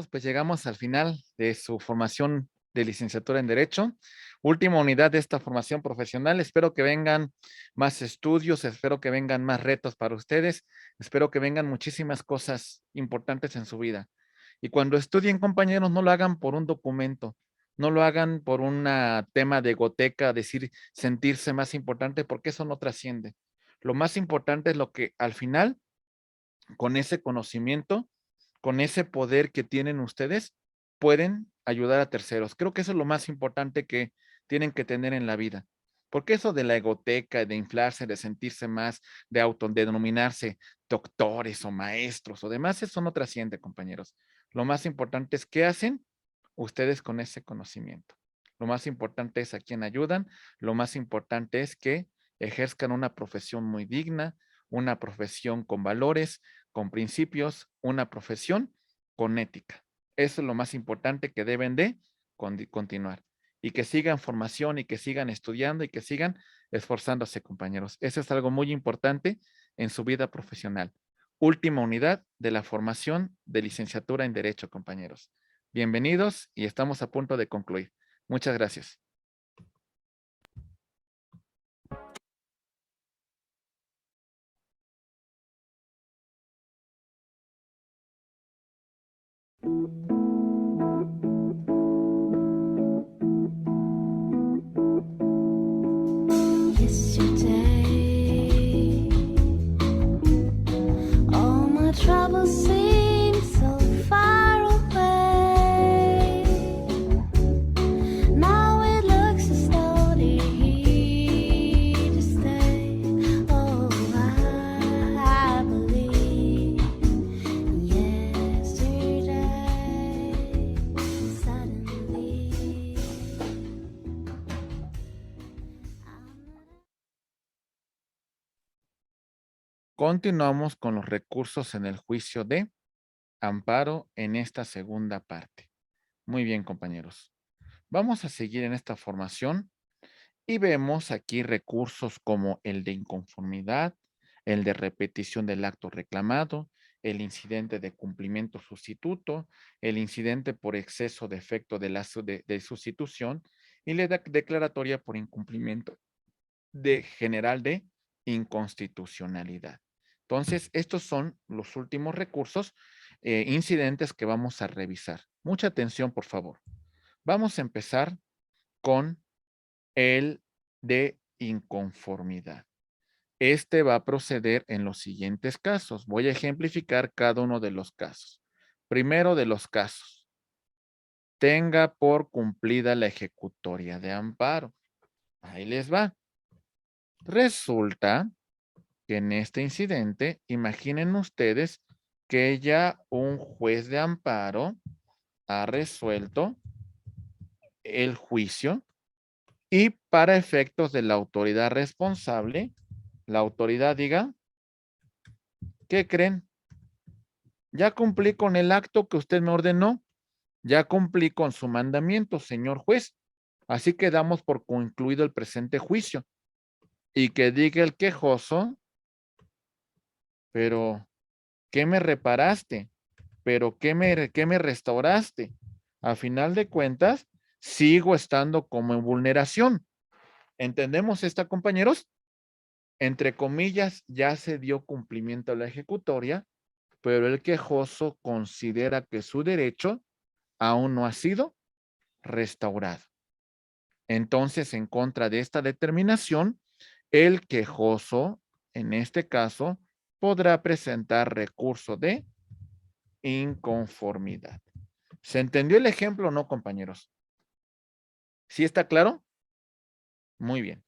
compañeros, pues llegamos al final de su formación de licenciatura en Derecho. Última unidad de esta formación profesional. Espero que vengan más estudios, espero que vengan más retos para ustedes, espero que vengan muchísimas cosas importantes en su vida. Y cuando estudien, compañeros, no lo hagan por un documento, no lo hagan por un tema de goteca, decir, sentirse más importante, porque eso no trasciende. Lo más importante es lo que al final, con ese conocimiento, con ese poder que tienen ustedes, pueden ayudar a terceros. Creo que eso es lo más importante que tienen que tener en la vida. Porque eso de la egoteca, de inflarse, de sentirse más, de autodenominarse doctores o maestros o demás, eso no trasciende, compañeros. Lo más importante es qué hacen ustedes con ese conocimiento. Lo más importante es a quién ayudan. Lo más importante es que ejerzcan una profesión muy digna, una profesión con valores, con principios, una profesión con ética. Eso es lo más importante que deben de continuar. Y que sigan formación y que sigan estudiando y que sigan esforzándose, compañeros. Eso es algo muy importante en su vida profesional. Última unidad de la formación de licenciatura en Derecho, compañeros. Bienvenidos y estamos a punto de concluir. Muchas gracias. Yesterday, all my troubles seem so far away. Now it looks as though they're here to stay. Oh, I believe yesterday, suddenly. Continuamos con los recursos en el juicio de amparo en esta segunda parte. Muy bien, compañeros. Vamos a seguir en esta formación y vemos aquí recursos como el de inconformidad, el de repetición del acto reclamado, el incidente de cumplimiento sustituto, el incidente por exceso de efecto de sustitución y la declaratoria por incumplimiento general de inconstitucionalidad. Entonces, estos son los últimos recursos, incidentes que vamos a revisar. Mucha atención, por favor. Vamos a empezar con el de inconformidad. Este va a proceder en los siguientes casos. Voy a ejemplificar cada uno de los casos. Primero de los casos. Tenga por cumplida la ejecutoria de amparo. Ahí les va. Resulta que en este incidente, imaginen ustedes que ya un juez de amparo ha resuelto el juicio y para efectos de la autoridad responsable, la autoridad diga, ¿qué creen? Ya cumplí con el acto que usted me ordenó, ya cumplí con su mandamiento, señor juez. Así que damos por concluido el presente juicio. Y que diga el quejoso, pero ¿qué me reparaste? ¿Pero qué me restauraste? A final de cuentas, sigo estando como en vulneración. ¿Entendemos esta, compañeros? Entre comillas, ya se dio cumplimiento a la ejecutoria, pero el quejoso considera que su derecho aún no ha sido restaurado. Entonces, en contra de esta determinación, el quejoso, en este caso, podrá presentar recurso de inconformidad. ¿Se entendió el ejemplo o no, compañeros? ¿Sí está claro? Muy bien.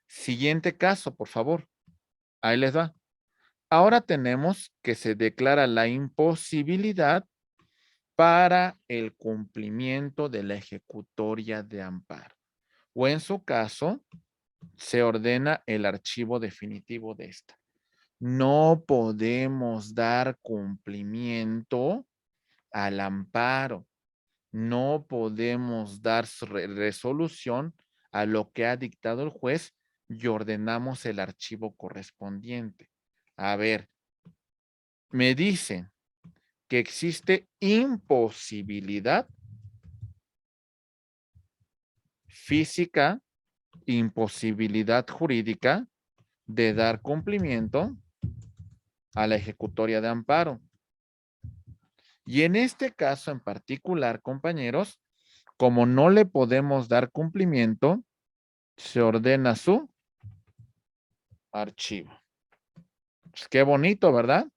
Siguiente caso, por favor. Ahí les va. Ahora tenemos que se declara la imposibilidad para el cumplimiento de la ejecutoria de amparo. O en su caso, se ordena el archivo definitivo de esta. No podemos dar cumplimiento al amparo. No podemos dar resolución a lo que ha dictado el juez y ordenamos el archivo correspondiente. A ver, me dicen que existe imposibilidad física, imposibilidad jurídica de dar cumplimiento a la ejecutoria de amparo. Y en este caso en particular, compañeros, como no le podemos dar cumplimiento, se ordena su archivo. Pues qué bonito, ¿verdad?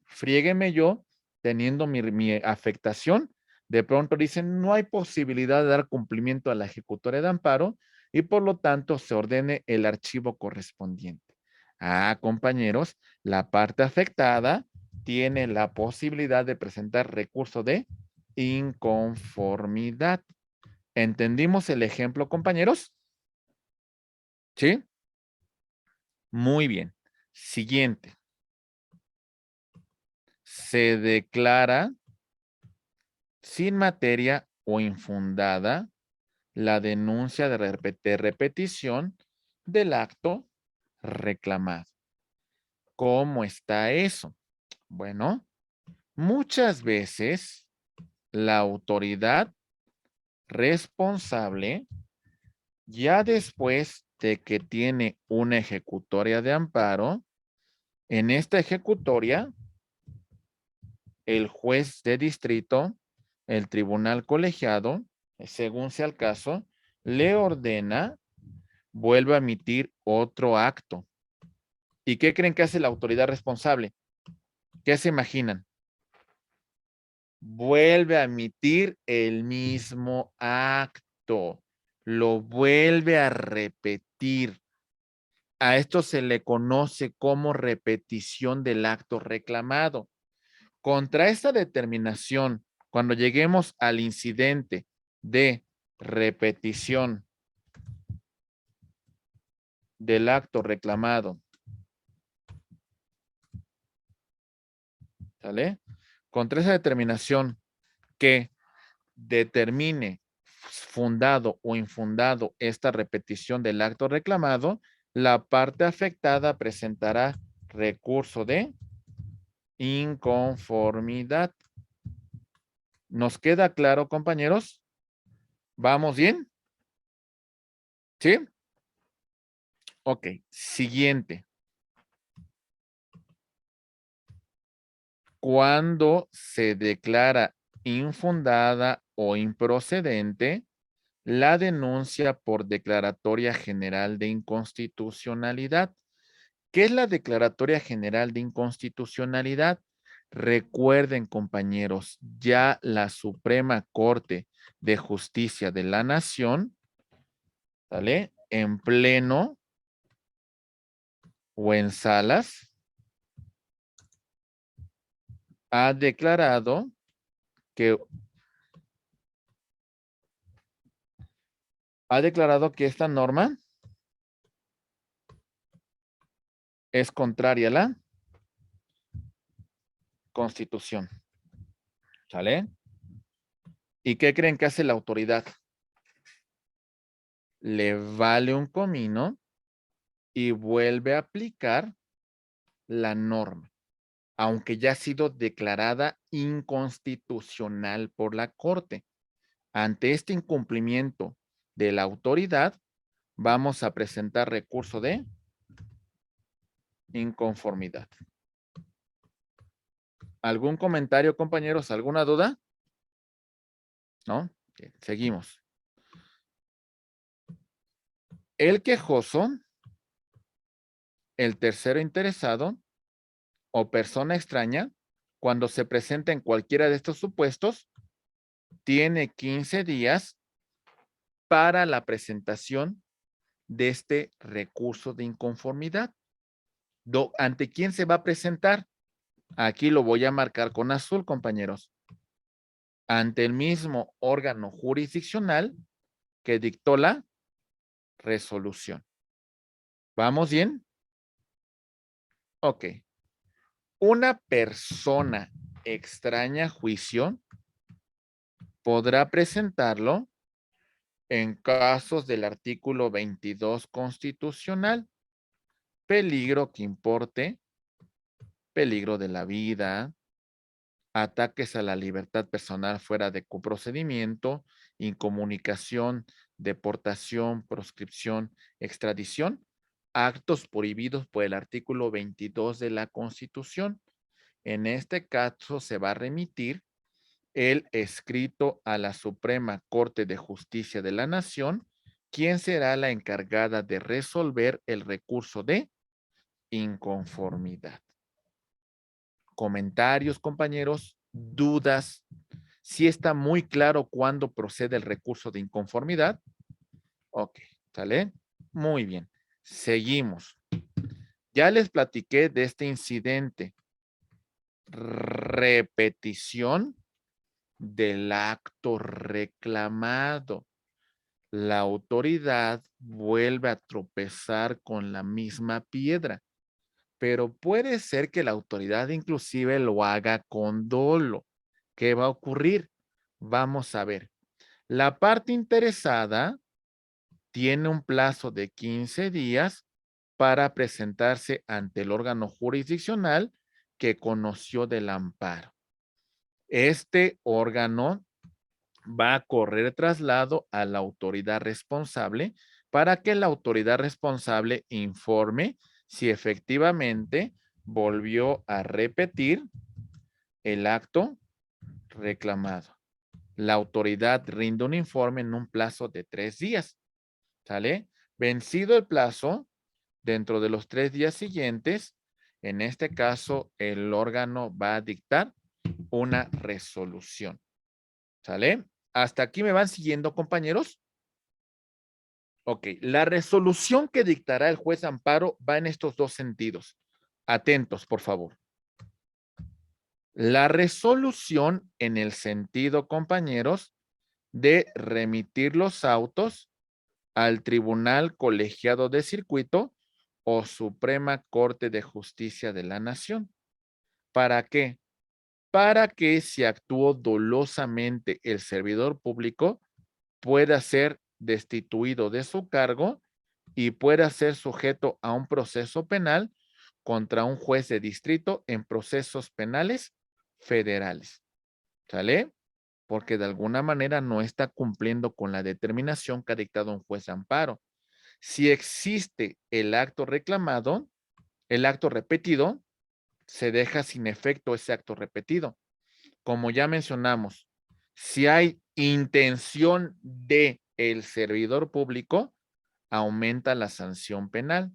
Friégueme yo, teniendo mi afectación, de pronto dicen no hay posibilidad de dar cumplimiento a la ejecutoria de amparo y por lo tanto se ordene el archivo correspondiente. Ah, compañeros, la parte afectada tiene la posibilidad de presentar recurso de inconformidad. ¿Entendimos el ejemplo, compañeros? ¿Sí? Muy bien. Siguiente. Se declara sin materia o infundada la denuncia de repetición del acto reclamado. ¿Cómo está eso? Bueno, muchas veces la autoridad responsable, ya después de que tiene una ejecutoria de amparo, en esta ejecutoria, el juez de distrito, el tribunal colegiado, según sea el caso, le ordena, vuelve a emitir otro acto. ¿Y qué creen que hace la autoridad responsable? ¿Qué se imaginan? Vuelve a emitir el mismo acto. Lo vuelve a repetir. A esto se le conoce como repetición del acto reclamado. Contra esta determinación, cuando lleguemos al incidente de repetición del acto reclamado, ¿sale? Contra esa determinación que determine fundado o infundado esta repetición del acto reclamado, la parte afectada presentará recurso de inconformidad. ¿Nos queda claro, compañeros? ¿Vamos bien? ¿Sí? Ok, siguiente. Cuando se declara infundada o improcedente la denuncia por declaratoria general de inconstitucionalidad. ¿Qué es la declaratoria general de inconstitucionalidad? Recuerden, compañeros, ya la Suprema Corte de Justicia de la Nación, ¿vale? En pleno o en salas, ha declarado que esta norma es contraria a la Constitución. ¿Sale? ¿Y qué creen que hace la autoridad? Le vale un comino y vuelve a aplicar la norma, aunque ya ha sido declarada inconstitucional por la Corte. Ante este incumplimiento de la autoridad, vamos a presentar recurso de inconformidad. ¿Algún comentario, compañeros? ¿Alguna duda? ¿No? Bien, seguimos. El quejoso, el tercero interesado o persona extraña, cuando se presenta en cualquiera de estos supuestos, tiene 15 días para la presentación de este recurso de inconformidad. ¿Ante quién se va a presentar? Aquí lo voy a marcar con azul, compañeros. Ante el mismo órgano jurisdiccional que dictó la resolución. ¿Vamos bien? Ok. Una persona extraña a juicio podrá presentarlo en casos del artículo 22 constitucional. Peligro que importe, peligro de la vida, ataques a la libertad personal fuera de procedimiento, incomunicación, deportación, proscripción, extradición, actos prohibidos por el artículo 22 de la Constitución. En este caso se va a remitir el escrito a la Suprema Corte de Justicia de la Nación, quien será la encargada de resolver el recurso de inconformidad. Comentarios, compañeros, dudas. ¿Sí está muy claro cuándo procede el recurso de inconformidad? Ok, ¿sale? Muy bien. Seguimos. Ya les platiqué de este incidente. Repetición del acto reclamado. La autoridad vuelve a tropezar con la misma piedra, pero puede ser que la autoridad inclusive lo haga con dolo. ¿Qué va a ocurrir? Vamos a ver. La parte interesada tiene un plazo de 15 días para presentarse ante el órgano jurisdiccional que conoció del amparo. Este órgano va a correr traslado a la autoridad responsable para que la autoridad responsable informe si efectivamente volvió a repetir el acto reclamado. La autoridad rinde un informe en un plazo de 3 días. ¿Sale? Vencido el plazo, dentro de los 3 días siguientes, en este caso, el órgano va a dictar una resolución. ¿Sale? ¿Hasta aquí me van siguiendo, compañeros? Ok, la resolución que dictará el juez amparo va en estos dos sentidos. Atentos, por favor. La resolución en el sentido, compañeros, de remitir los autos al Tribunal Colegiado de Circuito o Suprema Corte de Justicia de la Nación. ¿Para qué? Para que si actuó dolosamente el servidor público pueda ser destituido de su cargo y pueda ser sujeto a un proceso penal contra un juez de distrito en procesos penales federales. ¿Sale? Porque de alguna manera no está cumpliendo con la determinación que ha dictado un juez de amparo. Si existe el acto reclamado, el acto repetido, se deja sin efecto ese acto repetido. Como ya mencionamos, si hay intención de el servidor público, aumenta la sanción penal.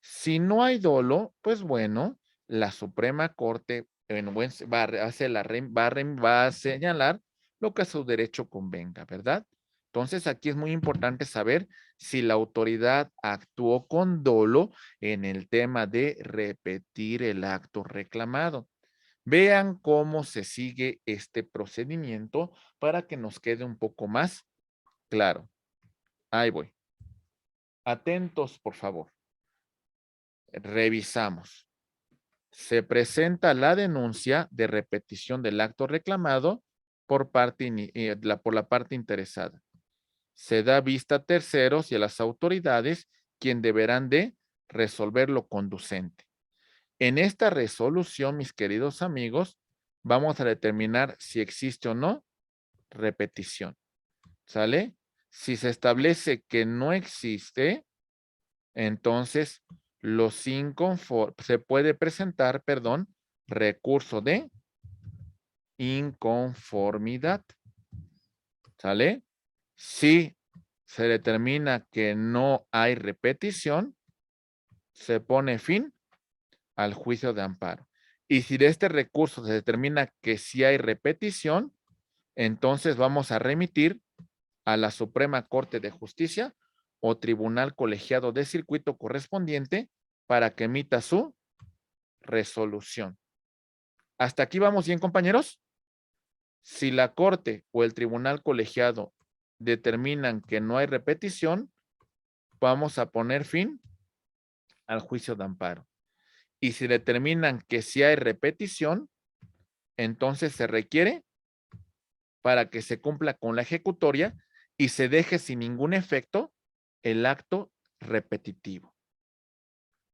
Si no hay dolo, pues bueno, la Suprema Corte va a señalar lo que a su derecho convenga, ¿verdad? Entonces, aquí es muy importante saber si la autoridad actuó con dolo en el tema de repetir el acto reclamado. Vean cómo se sigue este procedimiento para que nos quede un poco más claro. Ahí voy. Atentos, por favor. Revisamos. Se presenta la denuncia de repetición del acto reclamado por la parte interesada. Se da vista a terceros y a las autoridades, quien deberán de resolver lo conducente. En esta resolución, mis queridos amigos, vamos a determinar si existe o no repetición. ¿Sale? Si se establece que no existe, entonces se puede presentar, recurso de inconformidad. ¿Sale? Si se determina que no hay repetición, se pone fin al juicio de amparo. Y si de este recurso se determina que sí hay repetición, entonces vamos a remitir a la Suprema Corte de Justicia o Tribunal Colegiado de Circuito correspondiente para que emita su resolución. ¿Hasta aquí vamos bien, compañeros? Si la Corte o el Tribunal Colegiado determinan que no hay repetición, vamos a poner fin al juicio de amparo. Y si determinan que sí hay repetición, entonces se requiere para que se cumpla con la ejecutoria y se deje sin ningún efecto el acto repetitivo.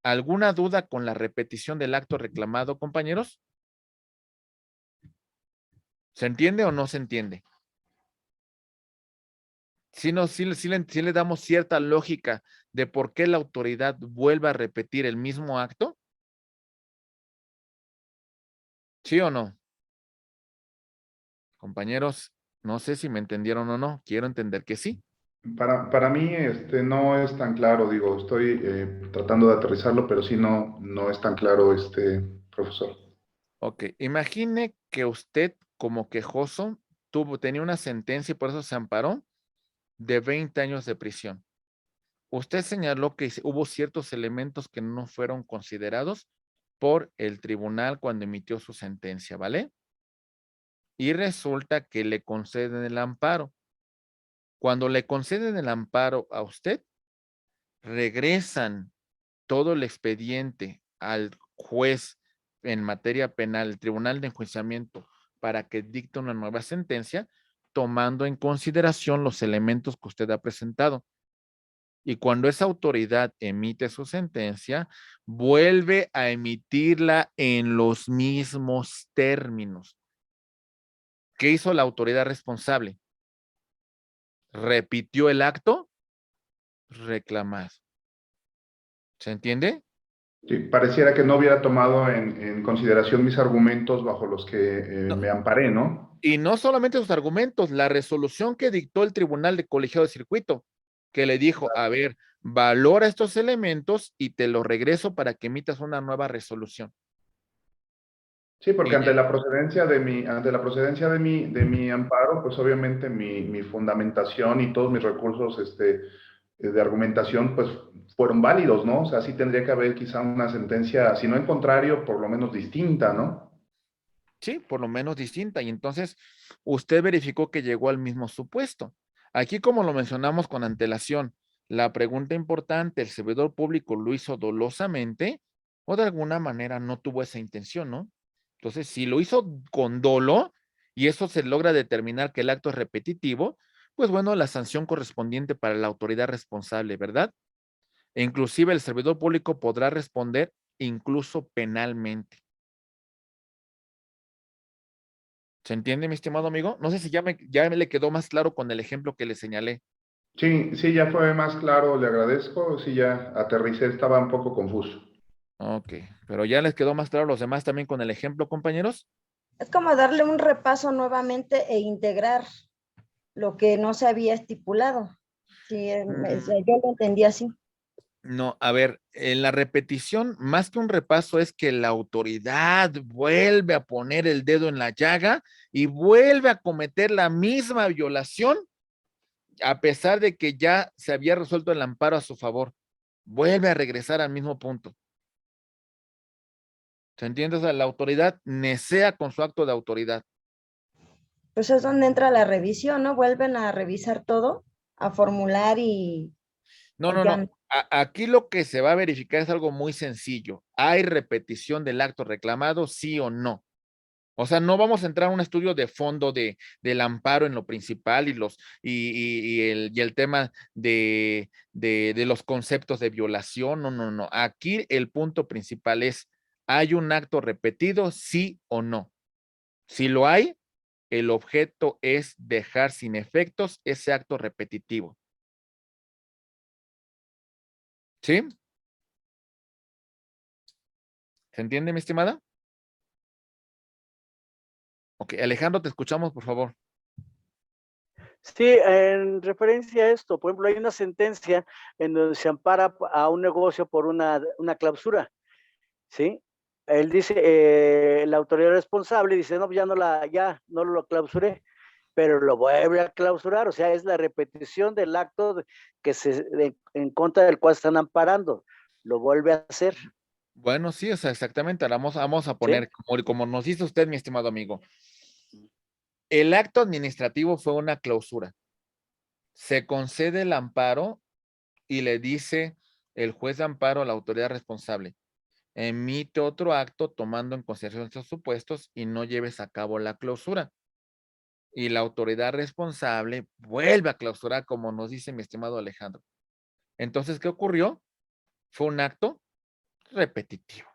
¿Alguna duda con la repetición del acto reclamado, compañeros? ¿Se entiende o no se entiende? Si no, sí le damos cierta lógica de por qué la autoridad vuelve a repetir el mismo acto. ¿Sí o no? Compañeros, no sé si me entendieron o no. Quiero entender que sí. Para mí no es tan claro, digo, estoy tratando de aterrizarlo, pero sí no es tan claro, profesor. Ok, imagine que usted como quejoso tenía una sentencia y por eso se amparó de 20 años de prisión. Usted señaló que hubo ciertos elementos que no fueron considerados por el tribunal cuando emitió su sentencia, ¿vale? Y resulta que le conceden el amparo. Cuando le conceden el amparo a usted, regresan todo el expediente al juez en materia penal, el tribunal de enjuiciamiento, para que dicte una nueva sentencia, tomando en consideración los elementos que usted ha presentado. Y cuando esa autoridad emite su sentencia, vuelve a emitirla en los mismos términos. ¿Qué hizo la autoridad responsable? Repitió el acto reclamado. ¿Se entiende? Sí, pareciera que no hubiera tomado en consideración mis argumentos bajo los que No, me amparé, ¿no? y no solamente sus argumentos, la resolución que dictó el Tribunal de Colegiado de Circuito, que le dijo, a ver, valora estos elementos y te los regreso para que emitas una nueva resolución. Sí, porque Y ante la procedencia de mi amparo, pues obviamente mi fundamentación y todos mis recursos de argumentación, pues fueron válidos, ¿no? O sea, sí tendría que haber quizá una sentencia, si no en contrario, por lo menos distinta, ¿no? sí, por lo menos distinta. Y entonces usted verificó que llegó al mismo supuesto. Aquí, como lo mencionamos con antelación, la pregunta importante, ¿el servidor público lo hizo dolosamente o de alguna manera no tuvo esa intención, ¿no? Entonces, si lo hizo con dolo y eso se logra determinar que el acto es repetitivo, pues bueno, la sanción correspondiente para la autoridad responsable, ¿verdad? E inclusive el servidor público podrá responder incluso penalmente. ¿Se entiende, mi estimado amigo? No sé si ya me le quedó más claro con el ejemplo que le señalé. Sí, sí, ya fue más claro, le agradezco, sí, ya aterricé, estaba un poco confuso. Ok, pero ya les quedó más claro a los demás también con el ejemplo, compañeros. Es como darle un repaso nuevamente e integrar lo que no se había estipulado. Sí, yo lo entendí así. No, a ver, en la repetición, más que un repaso, es que la autoridad vuelve a poner el dedo en la llaga y vuelve a cometer la misma violación, a pesar de que ya se había resuelto el amparo a su favor. Vuelve a regresar al mismo punto. ¿Se entiende? O sea, la autoridad nesea con su acto de autoridad. Pues es donde entra la revisión, ¿no? Vuelven a revisar todo, a formular No, no, ya. no. Aquí lo que se va a verificar es algo muy sencillo. ¿Hay repetición del acto reclamado, sí o no? O sea, no vamos a entrar a un estudio de fondo del amparo en lo principal y el tema de los conceptos de violación. No, no, no. Aquí el punto principal es, ¿hay un acto repetido, sí o no? Si lo hay, el objeto es dejar sin efectos ese acto repetitivo. ¿Sí? ¿Se entiende, mi estimada? Ok, Alejandro, te escuchamos, por favor. Sí, en referencia a esto, por ejemplo, hay una sentencia en donde se ampara a un negocio por una clausura, ¿sí? Él dice, la autoridad responsable dice, no, ya no lo clausuré, pero lo vuelve a clausurar, o sea, es la repetición del acto en contra del cual están amparando, lo vuelve a hacer, Bueno, sí, o sea, exactamente. Vamos a ¿sí? poner, como nos dice usted, mi estimado amigo, el acto administrativo fue una clausura. Se concede el amparo y le dice el juez de amparo a la autoridad responsable, emite otro acto tomando en consideración estos supuestos y no lleves a cabo la clausura. Y la autoridad responsable vuelve a clausurar, como nos dice mi estimado Alejandro. Entonces, ¿qué ocurrió? Fue un acto repetitivo.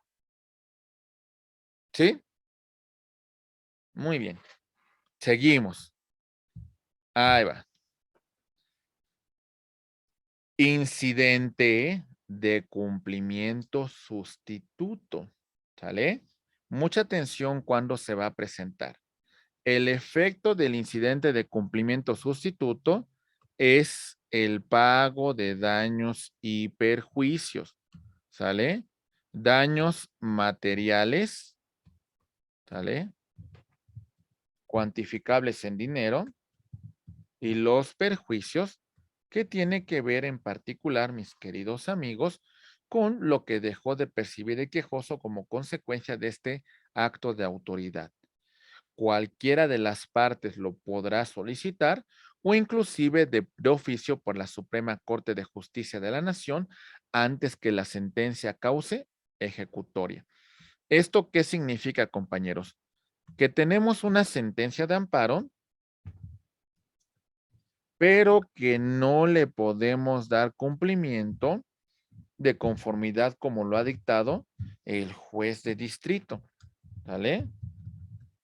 ¿Sí? Muy bien. Seguimos. Ahí va. Incidente de cumplimiento sustituto. ¿Sale? Mucha atención cuando se va a presentar. El efecto del incidente de cumplimiento sustituto es el pago de daños y perjuicios. ¿Sale? Daños materiales. ¿Sale? Cuantificables en dinero. Y los perjuicios que tiene que ver en particular, mis queridos amigos, con lo que dejó de percibir el quejoso como consecuencia de este acto de autoridad. Cualquiera de las partes lo podrá solicitar o inclusive de oficio por la Suprema Corte de Justicia de la Nación antes que la sentencia cause ejecutoria. ¿Esto qué significa, compañeros? Que tenemos una sentencia de amparo, pero que no le podemos dar cumplimiento de conformidad como lo ha dictado el juez de distrito. ¿Vale?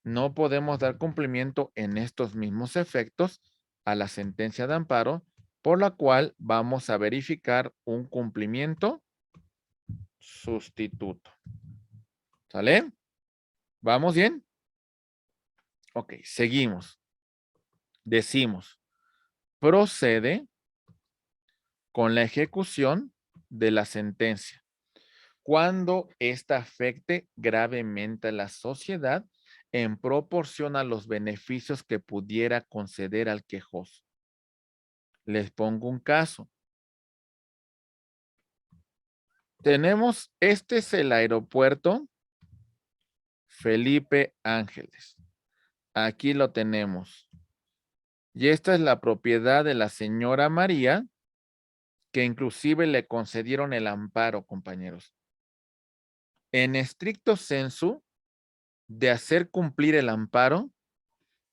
No podemos dar cumplimiento en estos mismos efectos a la sentencia de amparo, por la cual vamos a verificar un cumplimiento sustituto. ¿Sale? ¿Vamos bien? Ok, seguimos. Decimos, procede con la ejecución de la sentencia cuando ésta afecte gravemente a la sociedad en proporción a los beneficios que pudiera conceder al quejoso. Les pongo un caso. Tenemos, este es el aeropuerto Felipe Ángeles. Aquí lo tenemos. Y esta es la propiedad de la señora María, que inclusive le concedieron el amparo, compañeros. En estricto sensu, de hacer cumplir el amparo,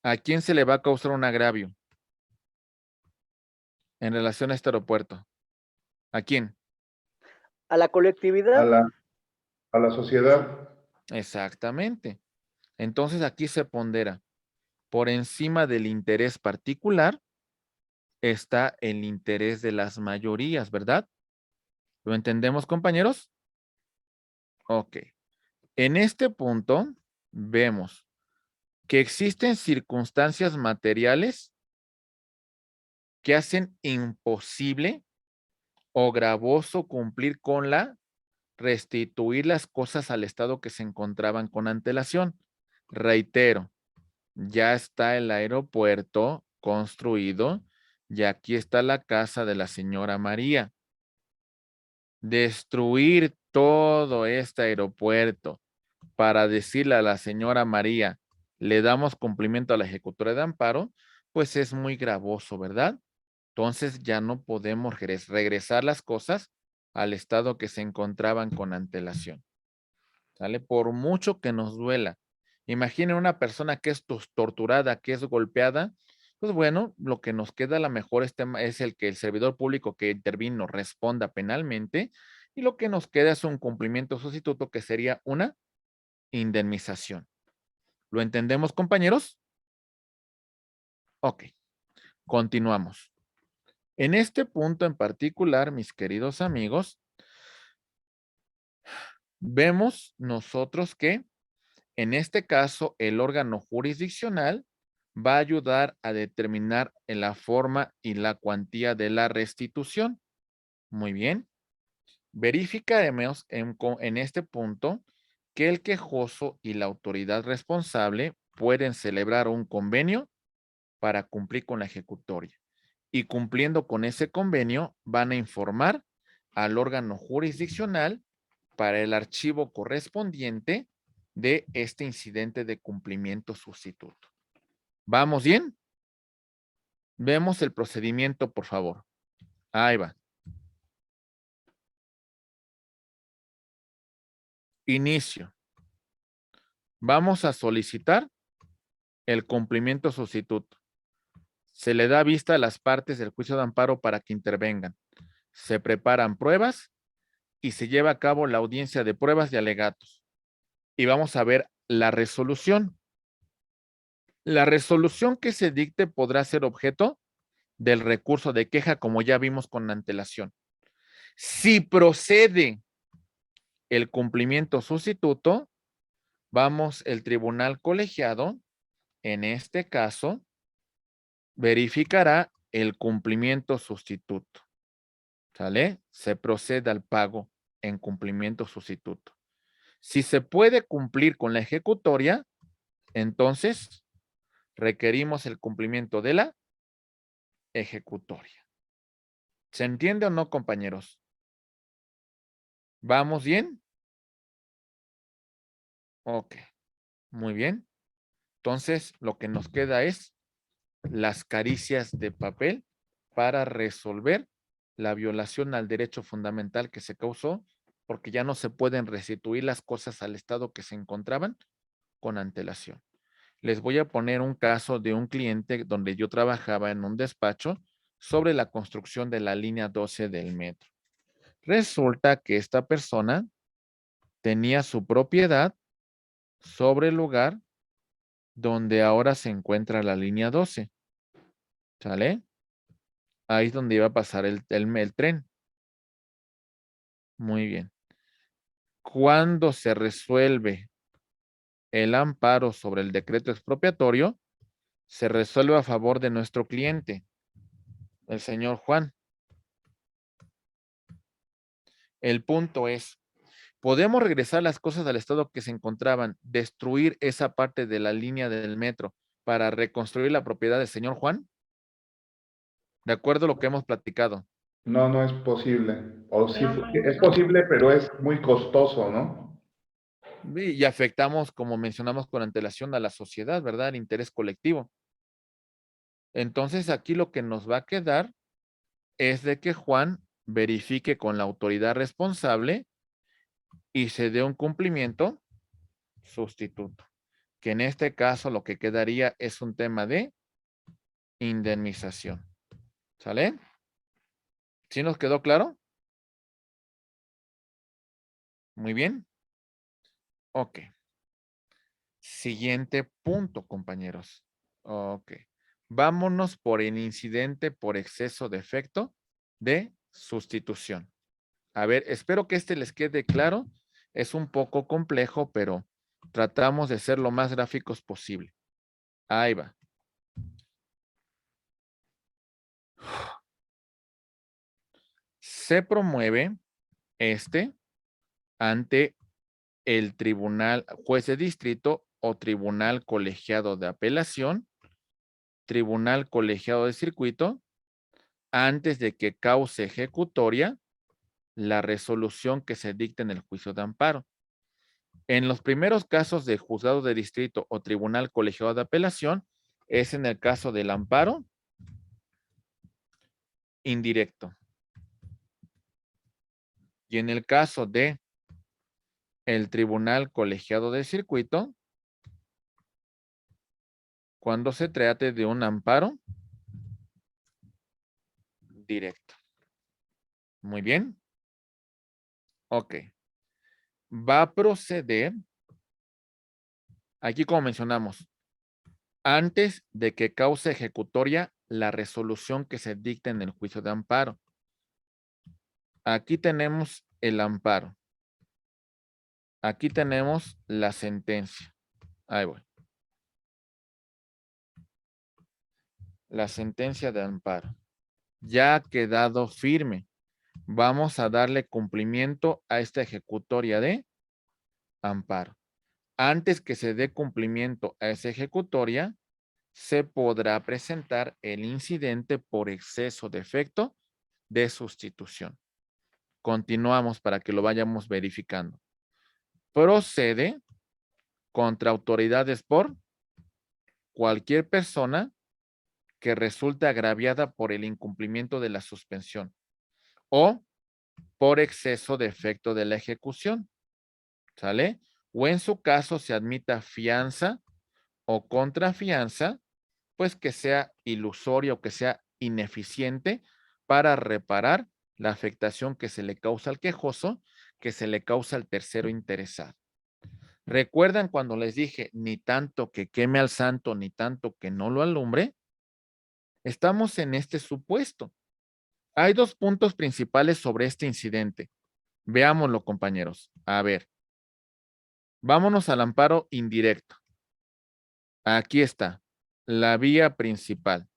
¿a quién se le va a causar un agravio en relación a este aeropuerto? ¿A quién? A la colectividad. A la sociedad. Exactamente. Entonces aquí se pondera, por encima del interés particular, está el interés de las mayorías, ¿verdad? ¿Lo entendemos, compañeros? Ok. En este punto, vemos que existen circunstancias materiales que hacen imposible o gravoso cumplir con la restituir las cosas al estado que se encontraban con antelación. Reitero, ya está el aeropuerto construido y aquí está la casa de la señora María. Destruir todo este aeropuerto para decirle a la señora María, le damos cumplimiento a la ejecutoria de amparo, pues es muy gravoso, ¿verdad? Entonces ya no podemos regresar las cosas al estado que se encontraban con antelación. ¿Sale? Por mucho que nos duela. Imaginen una persona que es torturada, que es golpeada, pues bueno, lo que nos queda a lo mejor es el que el servidor público que intervino responda penalmente y lo que nos queda es un cumplimiento sustituto que sería una indemnización. ¿Lo entendemos, compañeros? Ok, continuamos. En este punto en particular, mis queridos amigos, vemos nosotros que en este caso el órgano jurisdiccional va a ayudar a determinar en la forma y la cuantía de la restitución. Muy bien. Verificaremos en este punto que el quejoso y la autoridad responsable pueden celebrar un convenio para cumplir con la ejecutoria. Y cumpliendo con ese convenio, van a informar al órgano jurisdiccional para el archivo correspondiente de este incidente de cumplimiento sustituto. ¿Vamos bien? Vemos el procedimiento, por favor. Ahí va. Inicio. Vamos a solicitar el cumplimiento sustituto. Se le da vista a las partes del juicio de amparo para que intervengan. Se preparan pruebas y se lleva a cabo la audiencia de pruebas y alegatos. Y vamos a ver la resolución. La resolución que se dicte podrá ser objeto del recurso de queja, como ya vimos con antelación. Si procede el cumplimiento sustituto, vamos, el tribunal colegiado, en este caso, verificará el cumplimiento sustituto. ¿Sale? Se procede al pago en cumplimiento sustituto. Si se puede cumplir con la ejecutoria, entonces requerimos el cumplimiento de la ejecutoria. ¿Se entiende o no, compañeros? ¿Vamos bien? Ok, muy bien. Entonces, lo que nos queda es las caricias de papel para resolver la violación al derecho fundamental que se causó, porque ya no se pueden restituir las cosas al estado que se encontraban con antelación. Les voy a poner un caso de un cliente donde yo trabajaba en un despacho sobre la construcción de la línea 12 del metro. Resulta que esta persona tenía su propiedad sobre el lugar donde ahora se encuentra la línea 12. ¿Sale? Ahí es donde iba a pasar el tren. Muy bien. Cuando se resuelve el amparo sobre el decreto expropiatorio, se resuelve a favor de nuestro cliente, el señor Juan. El punto es, ¿podemos regresar las cosas al estado que se encontraban, destruir esa parte de la línea del metro para reconstruir la propiedad del señor Juan? De acuerdo a lo que hemos platicado. No, no es posible. O sí, es posible, pero es muy costoso, ¿no? Y afectamos, como mencionamos con antelación, a la sociedad, ¿verdad? El interés colectivo. Entonces, aquí lo que nos va a quedar es de que Juan verifique con la autoridad responsable y se dé un cumplimiento sustituto, que en este caso lo que quedaría es un tema de indemnización. ¿Sale? ¿Sí nos quedó claro? Muy bien. Ok. Siguiente punto, compañeros. Ok. Vámonos por el incidente por exceso de efecto de sustitución. A ver, espero que este les quede claro. Es un poco complejo, pero tratamos de ser lo más gráficos posible. Ahí va. Se promueve ante el tribunal, juez de distrito o tribunal colegiado de apelación, tribunal colegiado de circuito, antes de que cause ejecutoria la resolución que se dicte en el juicio de amparo. En los primeros casos de juzgado de distrito o tribunal colegiado de apelación, es en el caso del amparo indirecto. Y en el caso de el tribunal colegiado de circuito, cuando se trate de un amparo directo. Muy bien. Ok. Va a proceder, aquí como mencionamos, antes de que cause ejecutoria la resolución que se dicta en el juicio de amparo. Aquí tenemos el amparo. Aquí tenemos la sentencia. Ahí voy. La sentencia de amparo. Ya ha quedado firme. Vamos a darle cumplimiento a esta ejecutoria de amparo. Antes que se dé cumplimiento a esa ejecutoria, se podrá presentar el incidente por exceso de efecto de sustitución. Continuamos para que lo vayamos verificando. Procede contra autoridades por cualquier persona que resulte agraviada por el incumplimiento de la suspensión o por exceso de efecto de la ejecución. ¿Sale? O en su caso se admita fianza o contrafianza, pues que sea ilusoria o que sea ineficiente para reparar la afectación que se le causa al quejoso, que se le causa al tercero interesado. ¿Recuerdan cuando les dije ni tanto que queme al santo, ni tanto que no lo alumbre? Estamos en este supuesto. Hay dos puntos principales sobre este incidente. Veámoslo, compañeros. A ver, vámonos al amparo indirecto. Aquí está, la vía principal.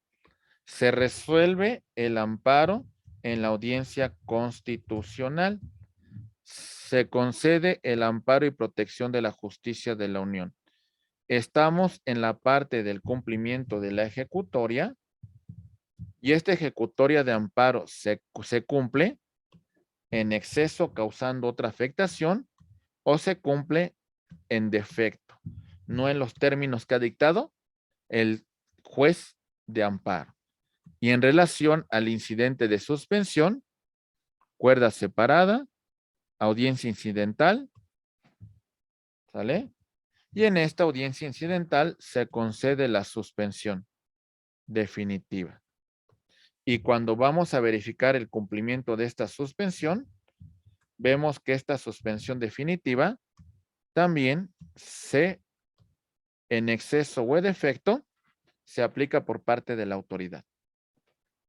Se resuelve el amparo en la audiencia constitucional. Se concede el amparo y protección de la justicia de la Unión. Estamos en la parte del cumplimiento de la ejecutoria y esta ejecutoria de amparo se cumple en exceso causando otra afectación o se cumple en defecto, no en los términos que ha dictado el juez de amparo. Y en relación al incidente de suspensión, cuerda separada, audiencia incidental, ¿sale? Y en esta audiencia incidental se concede la suspensión definitiva. Y cuando vamos a verificar el cumplimiento de esta suspensión, vemos que esta suspensión definitiva también en exceso o en defecto, se aplica por parte de la autoridad.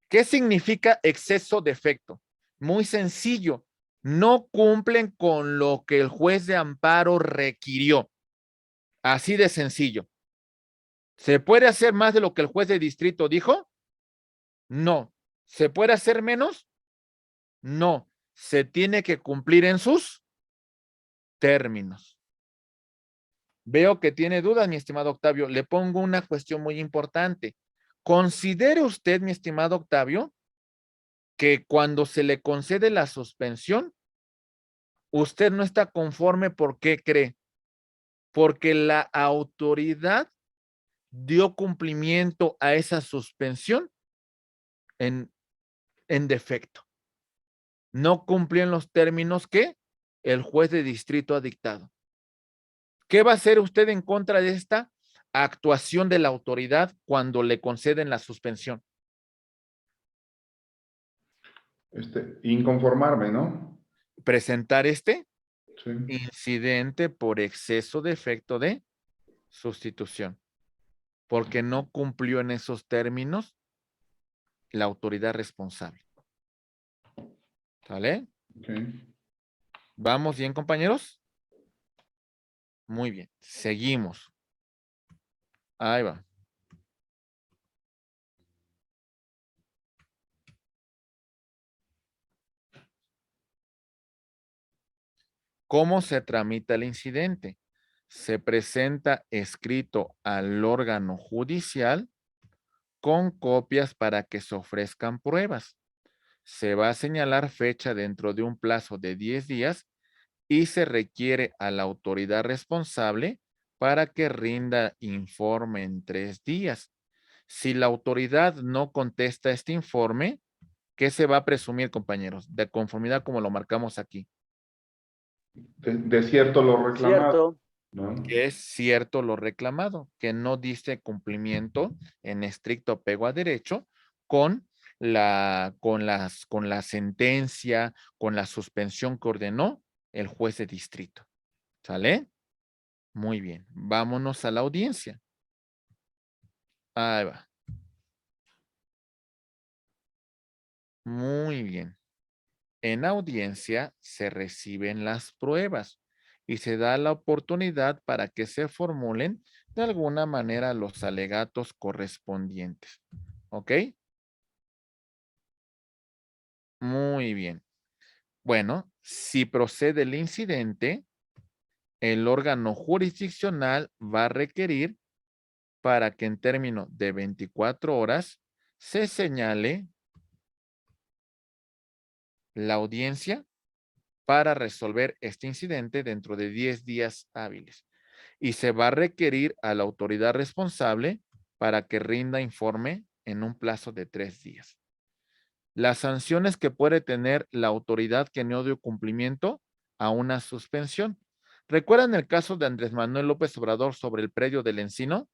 ¿Qué significa exceso de efecto? Muy sencillo. No cumplen con lo que el juez de amparo requirió. Así de sencillo. ¿Se puede hacer más de lo que el juez de distrito dijo? No. ¿Se puede hacer menos? No. Se tiene que cumplir en sus términos. Veo que tiene dudas, mi estimado Octavio. Le pongo una cuestión muy importante. Considere usted, mi estimado Octavio, que cuando se le concede la suspensión, usted no está conforme. ¿Por qué cree? Porque la autoridad dio cumplimiento a esa suspensión en defecto. No cumplió en los términos que el juez de distrito ha dictado. ¿Qué va a hacer usted en contra de esta actuación de la autoridad cuando le conceden la suspensión? Inconformarme, ¿no? Presentar este Sí. incidente por exceso de efecto de sustitución, porque no cumplió en esos términos la autoridad responsable. ¿Sale? Okay. ¿Vamos bien, compañeros? Muy bien, seguimos. Ahí va. ¿Cómo se tramita el incidente? Se presenta escrito al órgano judicial con copias para que se ofrezcan pruebas. Se va a señalar fecha dentro de un plazo de 10 días y se requiere a la autoridad responsable para que rinda informe en 3 días. Si la autoridad no contesta este informe, ¿qué se va a presumir, compañeros? De conformidad como lo marcamos aquí. De cierto lo reclamado, Cierto. ¿no? Que es cierto lo reclamado, que no diste cumplimiento en estricto apego a derecho con la sentencia, con la suspensión que ordenó el juez de distrito. ¿Sale? Muy bien. Vámonos a la audiencia. Ahí va. Muy bien. En audiencia se reciben las pruebas y se da la oportunidad para que se formulen de alguna manera los alegatos correspondientes. ¿Ok? Muy bien. Bueno, si procede el incidente, el órgano jurisdiccional va a requerir para que en término de 24 horas se señale la audiencia para resolver este incidente dentro de 10 días hábiles. Y se va a requerir a la autoridad responsable para que rinda informe en un plazo de 3 días. Las sanciones que puede tener la autoridad que no dio cumplimiento a una suspensión. ¿Recuerdan el caso de Andrés Manuel López Obrador sobre el predio del Encino?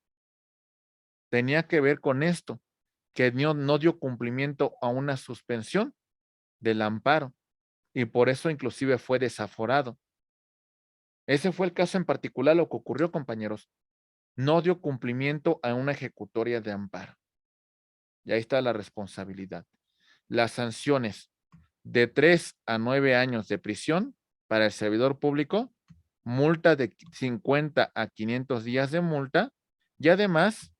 Tenía que ver con esto, que no dio cumplimiento a una suspensión del amparo y por eso inclusive fue desaforado. Ese fue el caso en particular, lo que ocurrió, compañeros. No dio cumplimiento a una ejecutoria de amparo. Y ahí está la responsabilidad. Las sanciones de 3 a 9 años de prisión para el servidor público, multa de 50 a 500 días de multa y además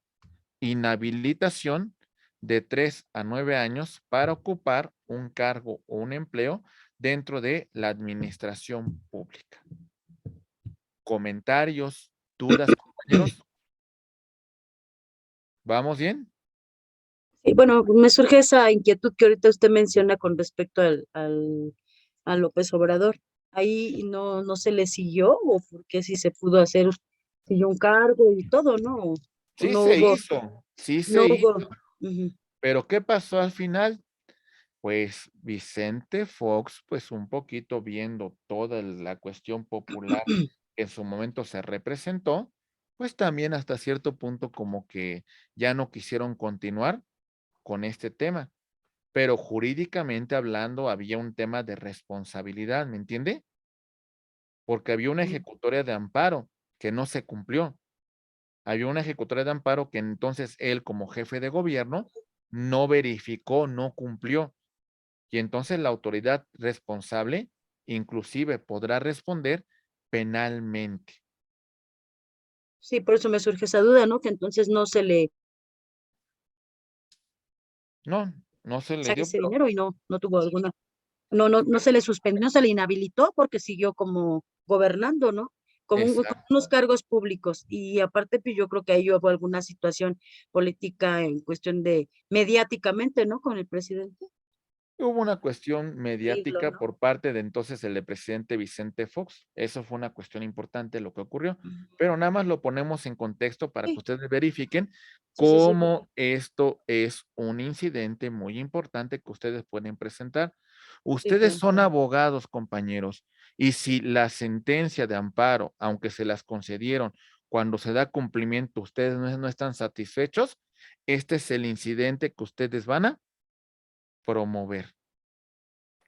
inhabilitación de 3 a 9 años para ocupar un cargo o un empleo dentro de la administración pública. ¿Comentarios, dudas, compañeros? ¿Vamos bien? Y bueno, me surge esa inquietud que ahorita usted menciona con respecto a López Obrador. Ahí no se le siguió, o porque si se pudo hacer, siguió un cargo y todo, ¿no? O Sí no se hubo, hizo, sí no se hizo. hubo. Ujú. Pero ¿qué pasó al final? Pues Vicente Fox, pues un poquito viendo toda la cuestión popular que en su momento se representó, pues también hasta cierto punto como que ya no quisieron continuar con este tema. Pero jurídicamente hablando había un tema de responsabilidad, ¿me entiende? Porque había una ejecutoria de amparo que no se cumplió. Había una ejecutoria de amparo que entonces él como jefe de gobierno no verificó, no cumplió. Y entonces la autoridad responsable inclusive podrá responder penalmente. Sí, por eso me surge esa duda, ¿no? Que entonces no se le No, no se le saque dio, ese pero dinero y no tuvo alguna, no se le suspendió, no se le inhabilitó porque siguió como gobernando, ¿no? Con exacto. unos cargos públicos. Y aparte, pues yo creo que ahí hubo alguna situación política en cuestión de mediáticamente, ¿no? Con el presidente. Hubo una cuestión Siglo, mediática ¿no? por parte de entonces el presidente Vicente Fox. Eso fue una cuestión importante lo que ocurrió. Ujú. Pero nada más lo ponemos en contexto para que Sí, ustedes verifiquen sí. cómo esto es un incidente muy importante que ustedes pueden presentar. Sí, Ustedes claro. son abogados, compañeros, y si la sentencia de amparo, aunque se las concedieron, cuando se da cumplimiento, ustedes no están satisfechos, este es el incidente que ustedes van a promover.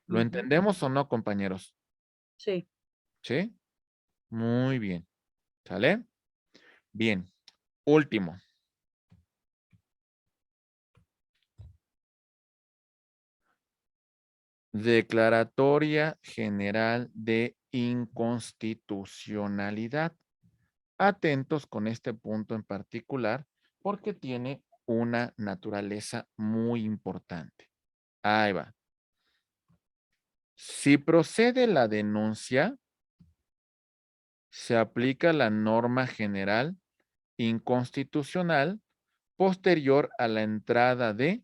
¿Lo Ujú. entendemos o no, compañeros? Sí. ¿Sí? Muy bien. ¿Sale? Bien. Último. Declaratoria General de Inconstitucionalidad. Atentos con este punto en particular porque tiene una naturaleza muy importante. Ahí va. Si procede la denuncia, se aplica la norma general inconstitucional posterior a la entrada de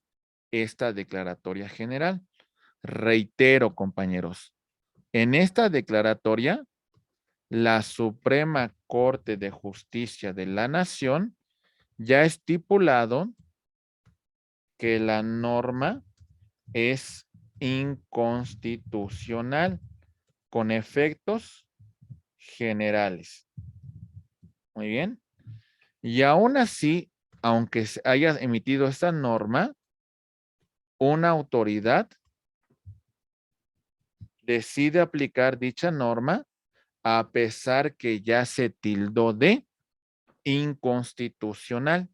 esta declaratoria general. Reitero, compañeros, en esta declaratoria, la Suprema Corte de Justicia de la Nación ya ha estipulado que la norma es inconstitucional con efectos generales. Muy bien. Y aún así, aunque se haya emitido esta norma, una autoridad decide aplicar dicha norma a pesar que ya se tildó de inconstitucional.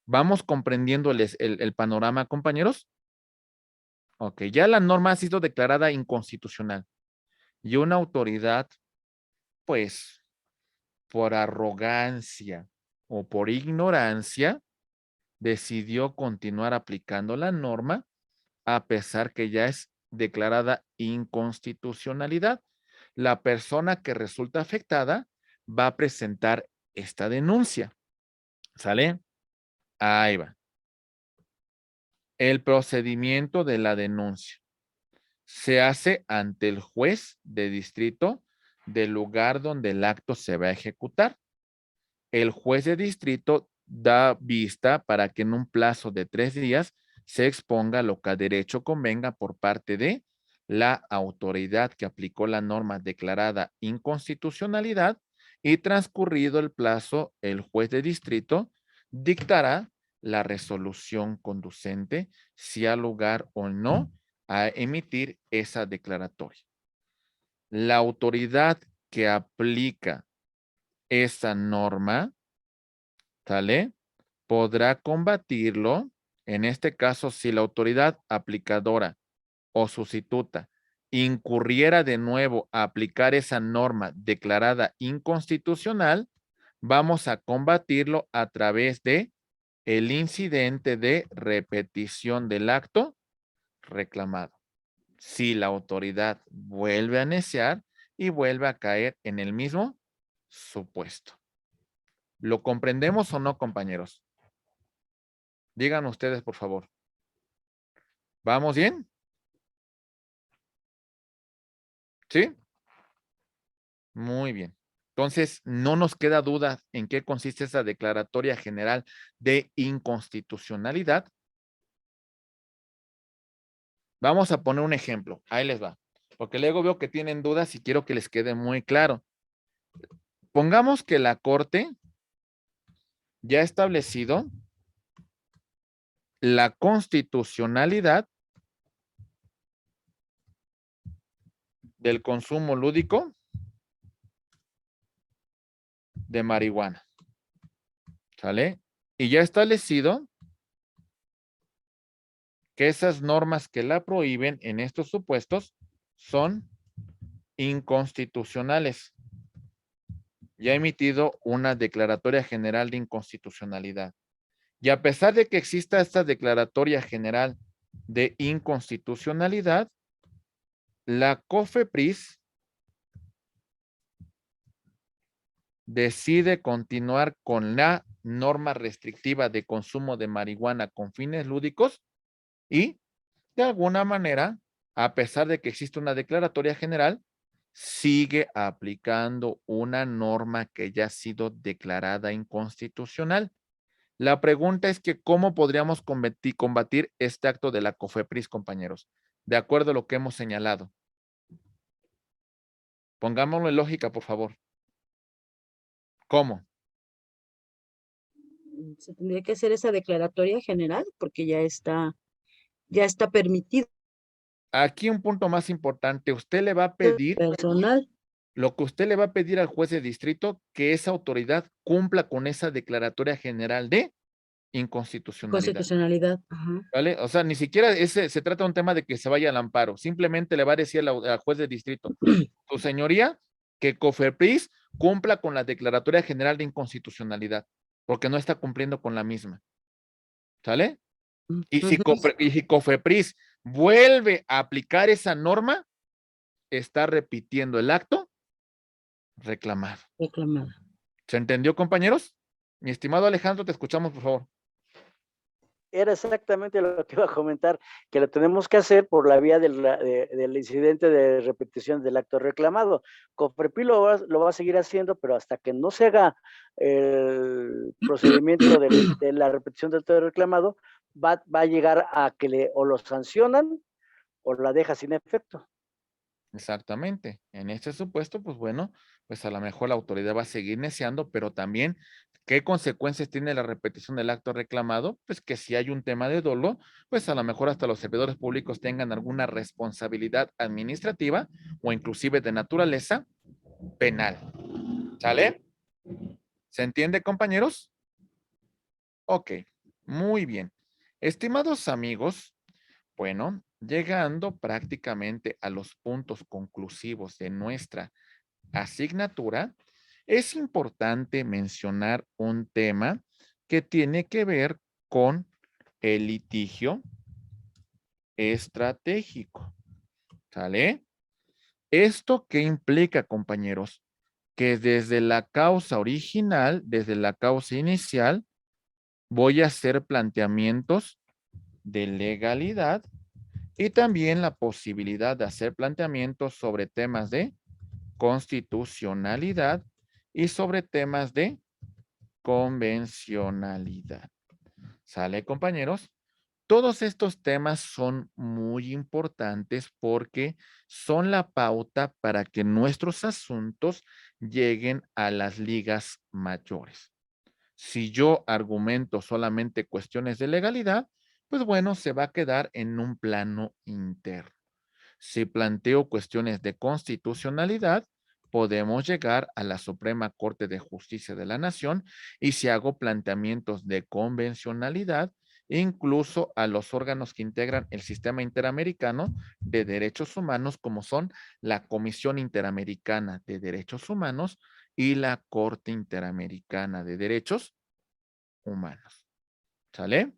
¿Vamos comprendiendo el panorama, compañeros? Ok, ya la norma ha sido declarada inconstitucional y una autoridad, pues, por arrogancia o por ignorancia, decidió continuar aplicando la norma a pesar que ya es declarada inconstitucionalidad. La persona que resulta afectada va a presentar esta denuncia. ¿Sale? Ahí va. El procedimiento de la denuncia se hace ante el juez de distrito del lugar donde el acto se va a ejecutar. El juez de distrito da vista para que en un plazo de 3 días se exponga lo que a derecho convenga por parte de la autoridad que aplicó la norma declarada inconstitucionalidad y transcurrido el plazo, el juez de distrito dictará la resolución conducente si ha lugar o no a emitir esa declaratoria. La autoridad que aplica esa norma, ¿sale? Podrá combatirlo, en este caso, si la autoridad aplicadora o sustituta incurriera de nuevo a aplicar esa norma declarada inconstitucional, vamos a combatirlo a través de el incidente de repetición del acto reclamado. Si la autoridad vuelve a neciar y vuelve a caer en el mismo supuesto. ¿Lo comprendemos o no, compañeros? Digan ustedes, por favor. ¿Vamos bien? ¿Sí? Muy bien. Entonces, no nos queda duda en qué consiste esa declaratoria general de inconstitucionalidad. Vamos a poner un ejemplo. Ahí les va. Porque luego veo que tienen dudas y quiero que les quede muy claro. Pongamos que la Corte ya ha establecido la constitucionalidad del consumo lúdico de marihuana. ¿Sale? Y ya ha establecido que esas normas que la prohíben en estos supuestos son inconstitucionales. Ya ha emitido una declaratoria general de inconstitucionalidad. Y a pesar de que exista esta declaratoria general de inconstitucionalidad, la COFEPRIS decide continuar con la norma restrictiva de consumo de marihuana con fines lúdicos y, de alguna manera, a pesar de que existe una declaratoria general, sigue aplicando una norma que ya ha sido declarada inconstitucional. La pregunta es que ¿cómo podríamos combatir este acto de la COFEPRIS, compañeros? De acuerdo a lo que hemos señalado. Pongámoslo en lógica, por favor. ¿Cómo? Se tendría que hacer esa declaratoria general porque ya está permitido Aquí un punto más importante. Usted le va a pedir, personal, lo que usted le va a pedir al juez de distrito, que esa autoridad cumpla con esa declaratoria general de inconstitucionalidad. constitucionalidad. Ajá. ¿Vale? O sea, ni siquiera se trata de un tema de que se vaya al amparo. Simplemente le va a decir al juez de distrito, su señoría, que COFEPRIS cumpla con la declaratoria general de inconstitucionalidad, porque no está cumpliendo con la misma. ¿Sale? Y si COFEPRIS vuelve a aplicar esa norma, está repitiendo el acto reclamado. Reclamada. ¿Se entendió, compañeros? Mi estimado Alejandro, te escuchamos, por favor. Era exactamente lo que iba a comentar, que lo tenemos que hacer por la vía del incidente de repetición del acto reclamado. COFEPRIS lo va a seguir haciendo, pero hasta que no se haga el procedimiento de la repetición del acto reclamado, va a llegar a que o lo sancionan o la deja sin efecto. Exactamente. En este supuesto, pues bueno, pues a lo mejor la autoridad va a seguir neciando, pero también, ¿qué consecuencias tiene la repetición del acto reclamado? Pues que si hay un tema de dolo, pues a lo mejor hasta los servidores públicos tengan alguna responsabilidad administrativa o inclusive de naturaleza penal. ¿Sale? ¿Se entiende, compañeros? Ok, muy bien. Estimados amigos, bueno, llegando prácticamente a los puntos conclusivos de nuestra asignatura, es importante mencionar un tema que tiene que ver con el litigio estratégico. ¿Sale? ¿Esto qué implica, compañeros? Que desde la causa original, desde la causa inicial, voy a hacer planteamientos de legalidad y también la posibilidad de hacer planteamientos sobre temas de constitucionalidad y sobre temas de convencionalidad. ¿Sale, compañeros? Todos estos temas son muy importantes porque son la pauta para que nuestros asuntos lleguen a las ligas mayores. Si yo argumento solamente cuestiones de legalidad, pues bueno, se va a quedar en un plano interno. Si planteo cuestiones de constitucionalidad, podemos llegar a la Suprema Corte de Justicia de la Nación y si hago planteamientos de convencionalidad, incluso a los órganos que integran el sistema interamericano de derechos humanos, como son la Comisión Interamericana de Derechos Humanos y la Corte Interamericana de Derechos Humanos. ¿Sale?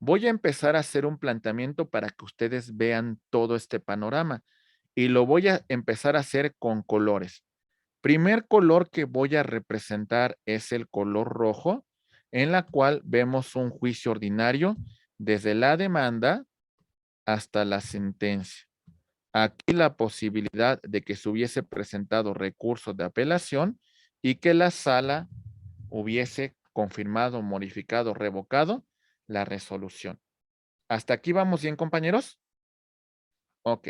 Voy a empezar a hacer un planteamiento para que ustedes vean todo este panorama y lo voy a empezar a hacer con colores. Primer color que voy a representar es el color rojo, en la cual vemos un juicio ordinario desde la demanda hasta la sentencia. Aquí la posibilidad de que se hubiese presentado recurso de apelación y que la sala hubiese confirmado, modificado, revocado la resolución. ¿Hasta aquí vamos bien, compañeros? Ok.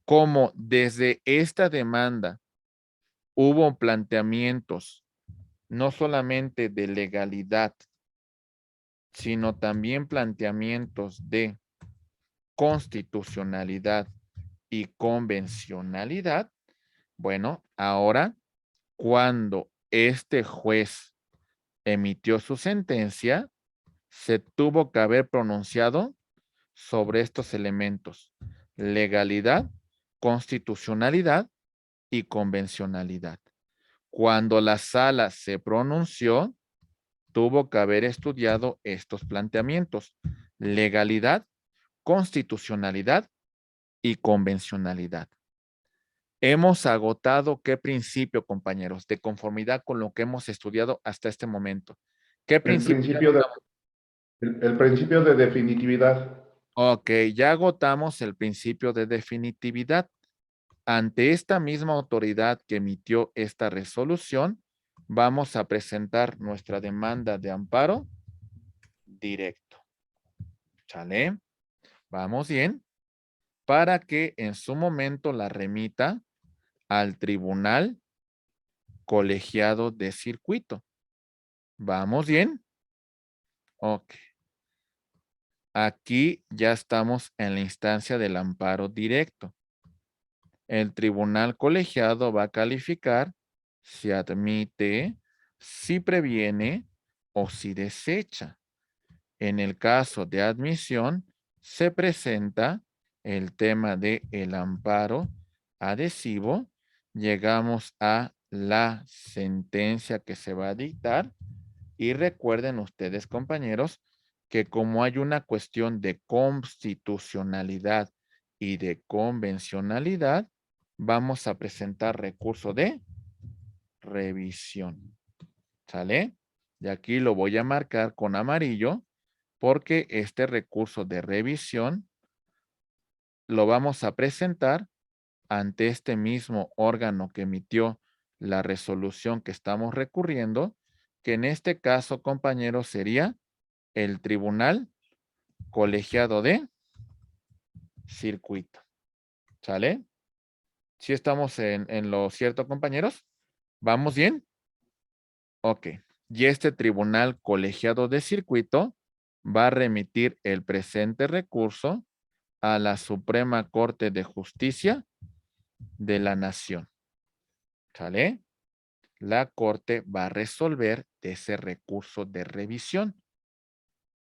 Como desde esta demanda hubo planteamientos no solamente de legalidad, sino también planteamientos de constitucionalidad y convencionalidad. Bueno, ahora, cuando este juez emitió su sentencia, se tuvo que haber pronunciado sobre estos elementos: legalidad, constitucionalidad y convencionalidad. Cuando la sala se pronunció, tuvo que haber estudiado estos planteamientos: legalidad, constitucionalidad y convencionalidad. Hemos agotado ¿qué principio, compañeros? De conformidad con lo que hemos estudiado hasta este momento. ¿Qué El principio? el principio de definitividad. Ok, ya agotamos el principio de definitividad. Ante esta misma autoridad que emitió esta resolución, vamos a presentar nuestra demanda de amparo directo. ¿Sale? Vamos bien. Para que en su momento la remita al tribunal colegiado de circuito. ¿Vamos bien? Ok. Aquí ya estamos en la instancia del amparo directo. El tribunal colegiado va a calificar si admite, si previene o si desecha. En el caso de admisión, se presenta el tema de el amparo adhesivo. Llegamos a la sentencia que se va a dictar y recuerden ustedes, compañeros, que como hay una cuestión de constitucionalidad y de convencionalidad, vamos a presentar recurso de revisión. ¿Sale? Y aquí lo voy a marcar con amarillo porque este recurso de revisión lo vamos a presentar ante este mismo órgano que emitió la resolución que estamos recurriendo, que en este caso, compañeros, sería el Tribunal Colegiado de Circuito. ¿Sale? ¿Sí estamos en lo cierto, compañeros? ¿Vamos bien? Ok. Y este Tribunal Colegiado de Circuito va a remitir el presente recurso a la Suprema Corte de Justicia de la Nación. ¿Sale? La Corte va a resolver ese recurso de revisión.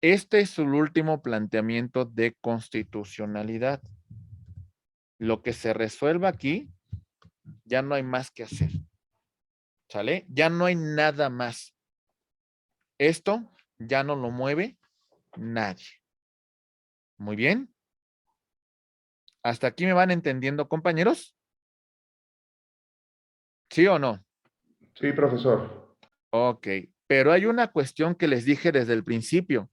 Este es el último planteamiento de constitucionalidad. Lo que se resuelva aquí, ya no hay más que hacer. ¿Sale? Ya no hay nada más. Esto ya no lo mueve nadie. Muy bien. ¿Hasta aquí me van entendiendo, compañeros? ¿Sí o no? Sí, profesor. Ok. Pero hay una cuestión que les dije desde el principio.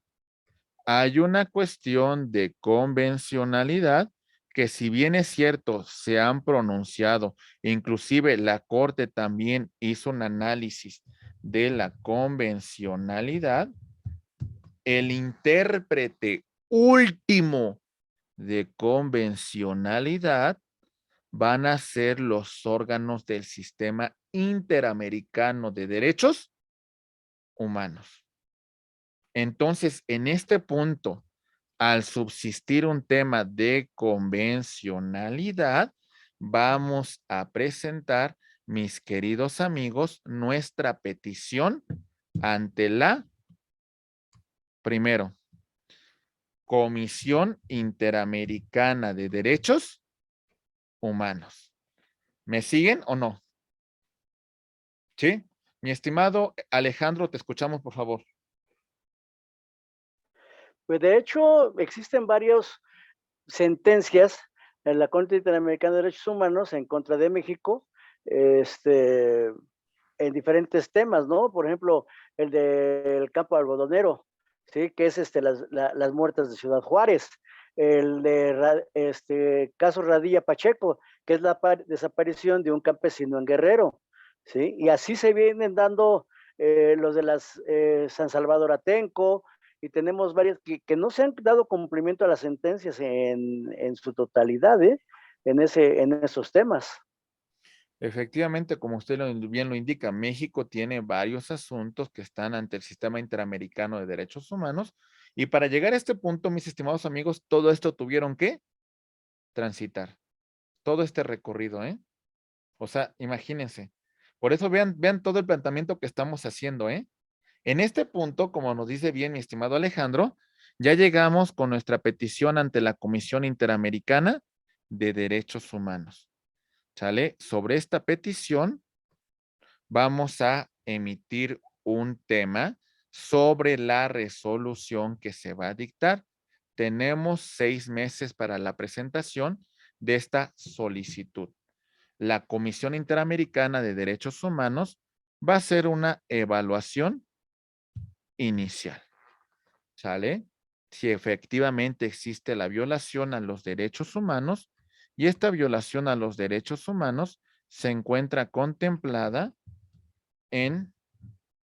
Hay una cuestión de convencionalidad que, si bien es cierto, se han pronunciado, inclusive la Corte también hizo un análisis de la convencionalidad, el intérprete último de convencionalidad van a ser los órganos del Sistema Interamericano de Derechos Humanos. Entonces, en este punto, al subsistir un tema de convencionalidad, vamos a presentar, mis queridos amigos, nuestra petición ante la, primero, Comisión Interamericana de Derechos Humanos. ¿Me siguen o no? ¿Sí? Mi estimado Alejandro, te escuchamos, por favor. Pues de hecho, existen varias sentencias en la Corte Interamericana de Derechos Humanos en contra de México, en diferentes temas, ¿no? Por ejemplo, el del campo algodonero, ¿sí? Que es las muertes de Ciudad Juárez, el de caso Radilla Pacheco, que es la desaparición de un campesino en Guerrero, ¿sí? Y así se vienen dando los de las San Salvador Atenco, y tenemos varias que no se han dado cumplimiento a las sentencias en su totalidad, en esos temas. Efectivamente, como usted bien lo indica, México tiene varios asuntos que están ante el Sistema Interamericano de Derechos Humanos, y para llegar a este punto, mis estimados amigos, todo esto tuvieron que transitar, todo este recorrido, ¿eh? O sea, imagínense. Por eso vean todo el planteamiento que estamos haciendo, ¿eh? En este punto, como nos dice bien mi estimado Alejandro, ya llegamos con nuestra petición ante la Comisión Interamericana de Derechos Humanos. ¿Sale? Sobre esta petición vamos a emitir un tema sobre la resolución que se va a dictar. Tenemos 6 meses para la presentación de esta solicitud. La Comisión Interamericana de Derechos Humanos va a hacer una evaluación inicial. ¿Sale? Si efectivamente existe la violación a los derechos humanos, y esta violación a los derechos humanos se encuentra contemplada en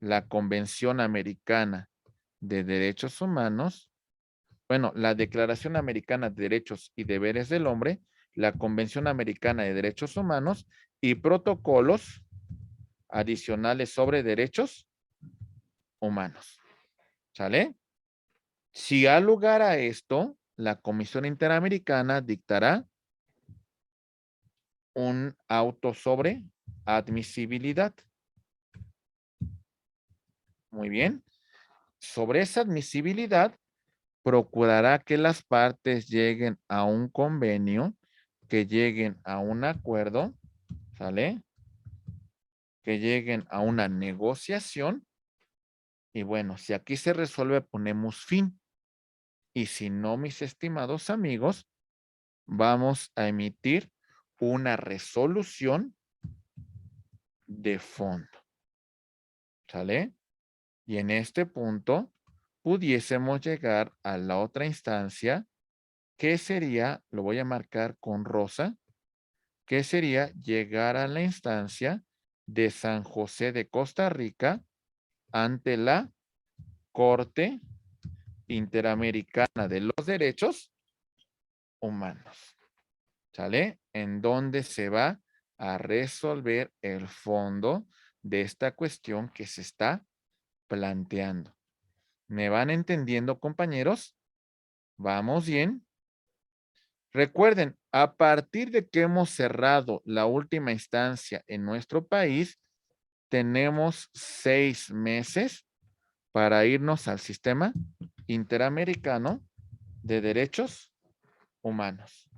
la Convención Americana de Derechos Humanos, bueno, la Declaración Americana de Derechos y Deberes del Hombre, la Convención Americana de Derechos Humanos y protocolos adicionales sobre derechos humanos. ¿Sale? Si da lugar a esto, la Comisión Interamericana dictará un auto sobre admisibilidad. Muy bien. Sobre esa admisibilidad, procurará que las partes lleguen a un convenio, que lleguen a un acuerdo, ¿sale? Que lleguen a una negociación. Y bueno, si aquí se resuelve, ponemos fin. Y si no, mis estimados amigos, vamos a emitir una resolución de fondo. ¿Sale? Y en este punto pudiésemos llegar a la otra instancia, que sería, lo voy a marcar con rosa, que sería llegar a la instancia de San José de Costa Rica ante la Corte Interamericana de los Derechos Humanos. ¿Sale? En donde se va a resolver el fondo de esta cuestión que se está planteando. ¿Me van entendiendo, compañeros? ¿Vamos bien? Recuerden, a partir de que hemos cerrado la última instancia en nuestro país, tenemos 6 meses para irnos al Sistema Interamericano de Derechos Humanos.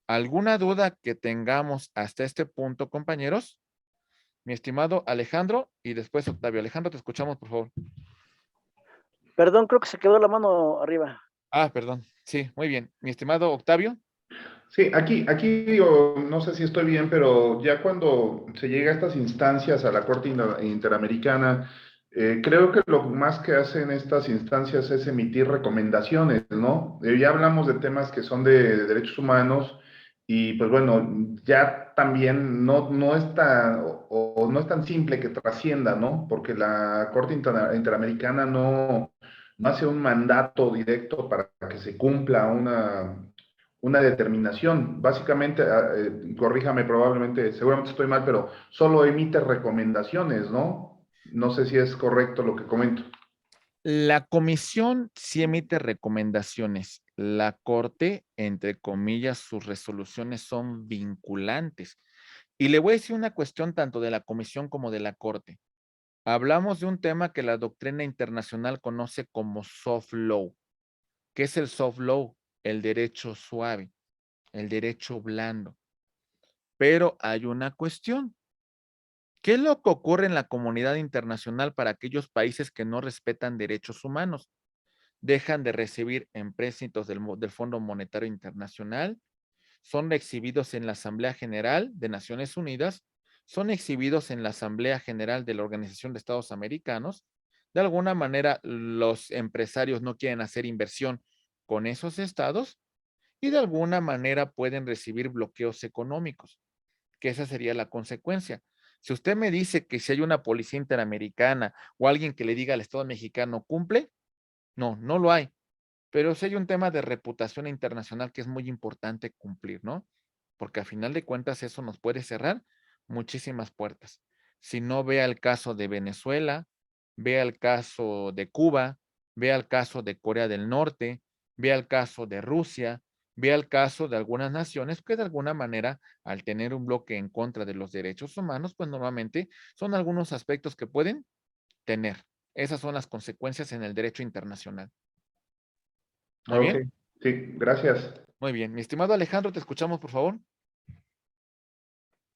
¿Alguna duda que tengamos hasta este punto, compañeros? Mi estimado Alejandro y después Octavio. Alejandro, te escuchamos, por favor. Perdón, creo que se quedó la mano arriba. Ah, perdón. Sí, muy bien. Mi estimado Octavio. Sí, aquí digo, no sé si estoy bien, pero ya cuando se llega a estas instancias a la Corte Interamericana, creo que lo más que hacen estas instancias es emitir recomendaciones, ¿no? Ya hablamos de temas que son de derechos humanos y pues bueno, ya también no es o no es tan simple que trascienda, ¿no? Porque la Corte Interamericana no hace un mandato directo para que se cumpla una determinación. Básicamente, corríjame probablemente, seguramente estoy mal, pero solo emite recomendaciones, ¿no? No sé si es correcto lo que comento. La comisión sí emite recomendaciones. La corte, entre comillas, sus resoluciones son vinculantes. Y le voy a decir una cuestión tanto de la comisión como de la corte. Hablamos de un tema que la doctrina internacional conoce como soft law. ¿Qué es el soft law? El derecho suave, el derecho blando. Pero hay una cuestión. ¿Qué es lo que ocurre en la comunidad internacional para aquellos países que no respetan derechos humanos? Dejan de recibir empréstitos del Fondo Monetario Internacional, son exhibidos en la Asamblea General de Naciones Unidas, son exhibidos en la Asamblea General de la Organización de Estados Americanos. De alguna manera, los empresarios no quieren hacer inversión con esos estados y de alguna manera pueden recibir bloqueos económicos, que esa sería la consecuencia. Si usted me dice que si hay una policía interamericana o alguien que le diga al Estado mexicano cumple, no, no lo hay. Pero sí hay un tema de reputación internacional que es muy importante cumplir, ¿no? Porque a final de cuentas eso nos puede cerrar muchísimas puertas. Si no, vea el caso de Venezuela, vea el caso de Cuba, vea el caso de Corea del Norte, vea el caso de Rusia, vea el caso de algunas naciones que de alguna manera, al tener un bloque en contra de los derechos humanos, pues normalmente son algunos aspectos que pueden tener. Esas son las consecuencias en el derecho internacional. Muy Ok, bien. sí, gracias. Muy bien. Mi estimado Alejandro, te escuchamos, por favor.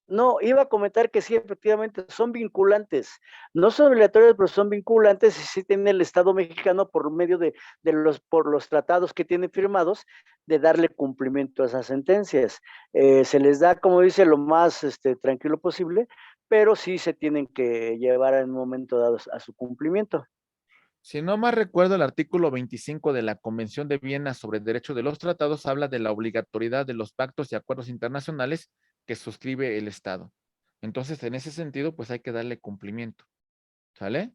No, iba a comentar que sí, efectivamente, son vinculantes. No son obligatorios, pero son vinculantes y sí tiene el Estado mexicano por medio por los tratados que tiene firmados de darle cumplimiento a esas sentencias. Se les da, como dice, lo más tranquilo posible, pero sí se tienen que llevar en un momento dado a su cumplimiento. Si no más recuerdo, el artículo 25 de la Convención de Viena sobre el Derecho de los Tratados habla de la obligatoriedad de los pactos y acuerdos internacionales que suscribe el Estado. Entonces, en ese sentido, pues hay que darle cumplimiento. ¿Sale?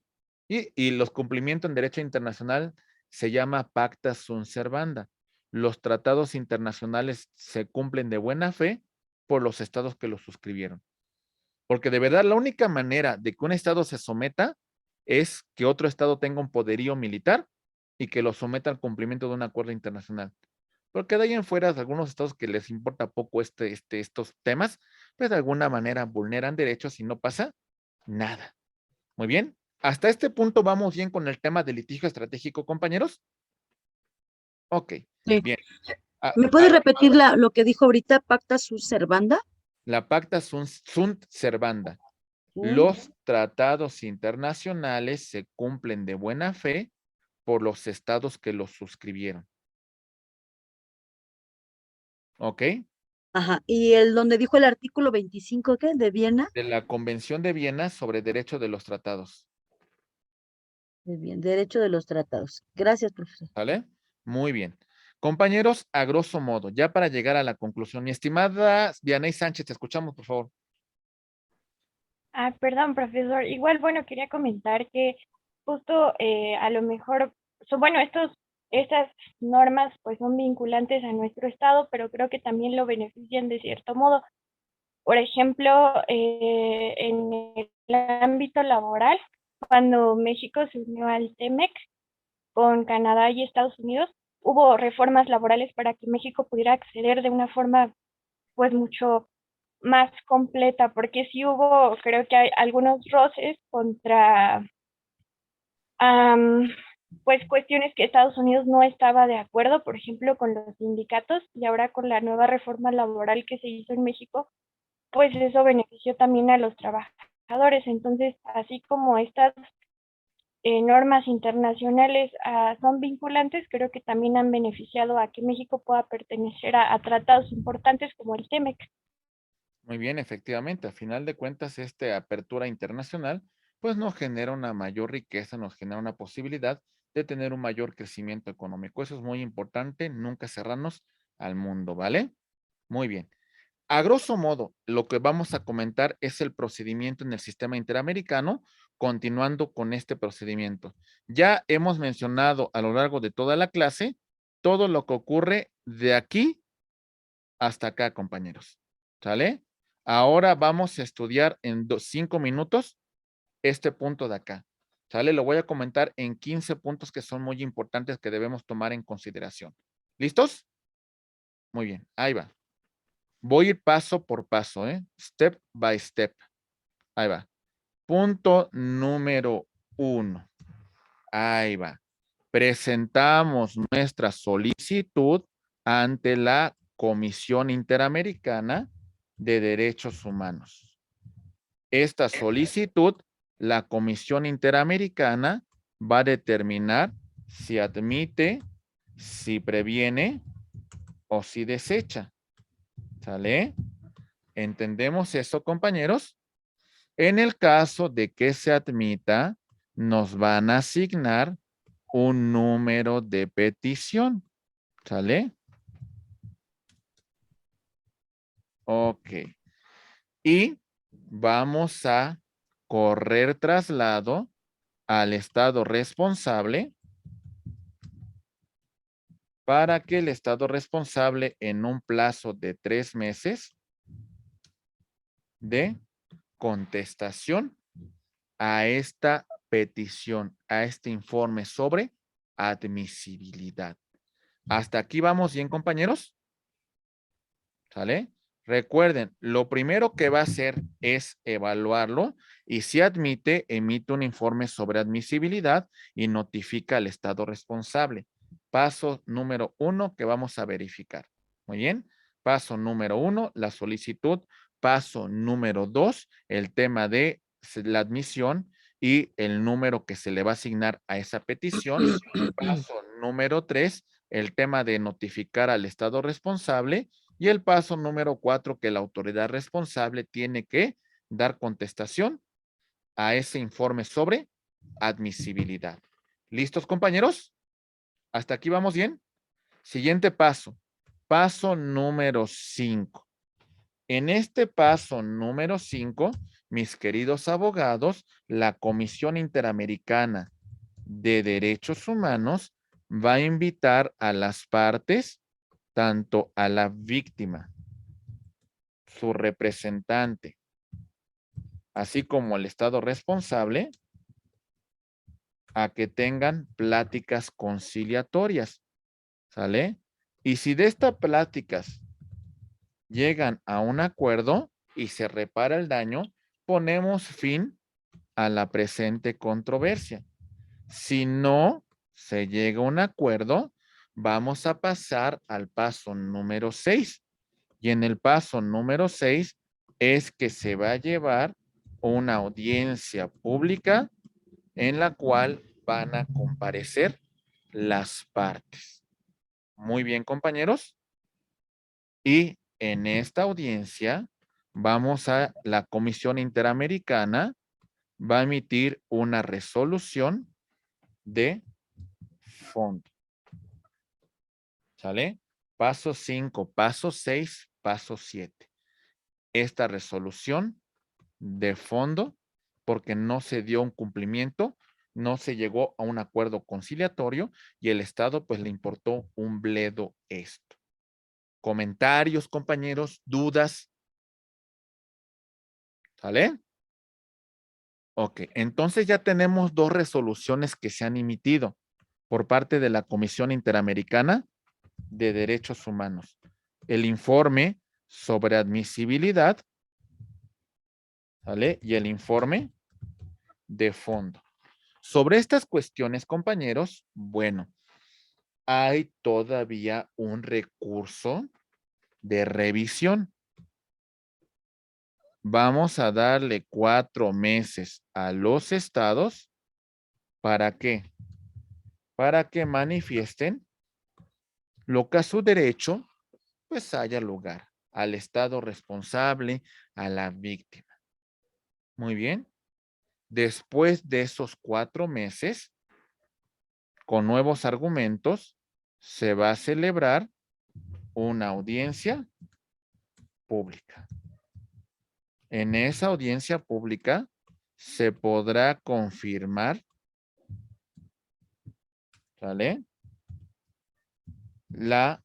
Y los cumplimientos en derecho internacional se llama pacta sunt servanda. Los tratados internacionales se cumplen de buena fe por los estados que los suscribieron. Porque de verdad la única manera de que un estado se someta es que otro estado tenga un poderío militar y que lo someta al cumplimiento de un acuerdo internacional. Porque de ahí en fuera, algunos estados que les importa poco estos temas, pues de alguna manera vulneran derechos y no pasa nada. Muy bien. Hasta este punto vamos bien con el tema del litigio estratégico, compañeros. Ok, Sí. bien. Ah, ¿Me puede repetir lo que dijo ahorita, pacta sunt servanda? la pacta sunt servanda. Mm. Los tratados internacionales se cumplen de buena fe por los estados que los suscribieron. ¿Ok? Ajá. ¿Y el donde dijo el artículo 25, qué? ¿De Viena? De la Convención de Viena sobre Derecho de los Tratados. Bien, derecho de los tratados. Gracias, profesor. ¿Sale? Muy bien. Compañeros, a grosso modo, ya para llegar a la conclusión, mi estimada Dianey Sánchez, te escuchamos, por favor. Ah, perdón, profesor. Igual, bueno, quería comentar que justo a lo mejor, bueno, estas normas pues son vinculantes a nuestro estado, pero creo que también lo benefician de cierto modo. Por ejemplo, en el ámbito laboral, cuando México se unió al TEMEC con Canadá y Estados Unidos, hubo reformas laborales para que México pudiera acceder de una forma pues mucho más completa, porque sí hubo, creo que hay algunos roces contra, pues cuestiones que Estados Unidos no estaba de acuerdo, por ejemplo, con los sindicatos, y ahora con la nueva reforma laboral que se hizo en México, pues eso benefició también a los trabajadores. Entonces, así como estas normas internacionales son vinculantes, creo que también han beneficiado a que México pueda pertenecer a tratados importantes como el TEMEC. Muy bien, efectivamente, a final de cuentas, esta apertura internacional, pues nos genera una mayor riqueza, nos genera una posibilidad de tener un mayor crecimiento económico. Eso es muy importante, nunca cerrarnos al mundo, ¿vale? Muy bien. A grosso modo, lo que vamos a comentar es el procedimiento en el sistema interamericano, continuando con este procedimiento. Ya hemos mencionado a lo largo de toda la clase todo lo que ocurre de aquí hasta acá, compañeros. ¿Sale? Ahora vamos a estudiar en 5 minutos este punto de acá. ¿Sale? Lo voy a comentar en 15 puntos que son muy importantes que debemos tomar en consideración. ¿Listos? Muy bien, ahí va. Voy a ir paso por paso, Step by step. Ahí va. Punto número 1. Ahí va. Presentamos nuestra solicitud ante la Comisión Interamericana de Derechos Humanos. Esta solicitud, la Comisión Interamericana va a determinar si admite, si previene o si desecha. ¿Sale? ¿Entendemos eso, compañeros? En el caso de que se admita, nos van a asignar un número de petición. ¿Sale? Ok. Y vamos a correr traslado al estado responsable para que el estado responsable en un plazo de 3 meses de contestación a esta petición, a este informe sobre admisibilidad. ¿Hasta aquí vamos bien, compañeros? ¿Sale? Recuerden, lo primero que va a hacer es evaluarlo y si admite, emite un informe sobre admisibilidad y notifica al estado responsable. Paso número 1 que vamos a verificar. Muy bien. Paso número 1, la solicitud. Paso número 2, el tema de la admisión y el número que se le va a asignar a esa petición. Paso número 3, el tema de notificar al estado responsable. Y el paso número 4, que la autoridad responsable tiene que dar contestación a ese informe sobre admisibilidad. ¿Listos, compañeros? ¿Hasta aquí vamos bien? Siguiente paso. Paso número 5. En este paso número 5, mis queridos abogados, la Comisión Interamericana de Derechos Humanos va a invitar a las partes, tanto a la víctima, su representante, así como al estado responsable, a que tengan pláticas conciliatorias, ¿sale? Y si de estas pláticas llegan a un acuerdo y se repara el daño, ponemos fin a la presente controversia. Si no se llega a un acuerdo, vamos a pasar al paso número 6. Y en el paso número 6 es que se va a llevar una audiencia pública en la cual van a comparecer las partes. Muy bien, compañeros. Y en esta audiencia vamos a la Comisión Interamericana, va a emitir una resolución de fondo. ¿Sale? Paso 5, paso 6, paso 7. Esta resolución de fondo, porque no se dio un cumplimiento, no se llegó a un acuerdo conciliatorio y el Estado pues le importó un bledo esto. Comentarios, compañeros, dudas. ¿Sale? Ok, entonces ya tenemos 2 resoluciones que se han emitido por parte de la Comisión Interamericana de Derechos Humanos. El informe sobre admisibilidad, ¿sale? Y el informe de fondo. Sobre estas cuestiones, compañeros, bueno, hay todavía un recurso de revisión. Vamos a darle 4 meses a los estados. ¿Para qué? Para que manifiesten lo que a su derecho pues haya lugar al estado responsable, a la víctima. Muy bien. Después de esos 4 meses, con nuevos argumentos, se va a celebrar una audiencia pública. En esa audiencia pública se podrá confirmar, ¿sale? La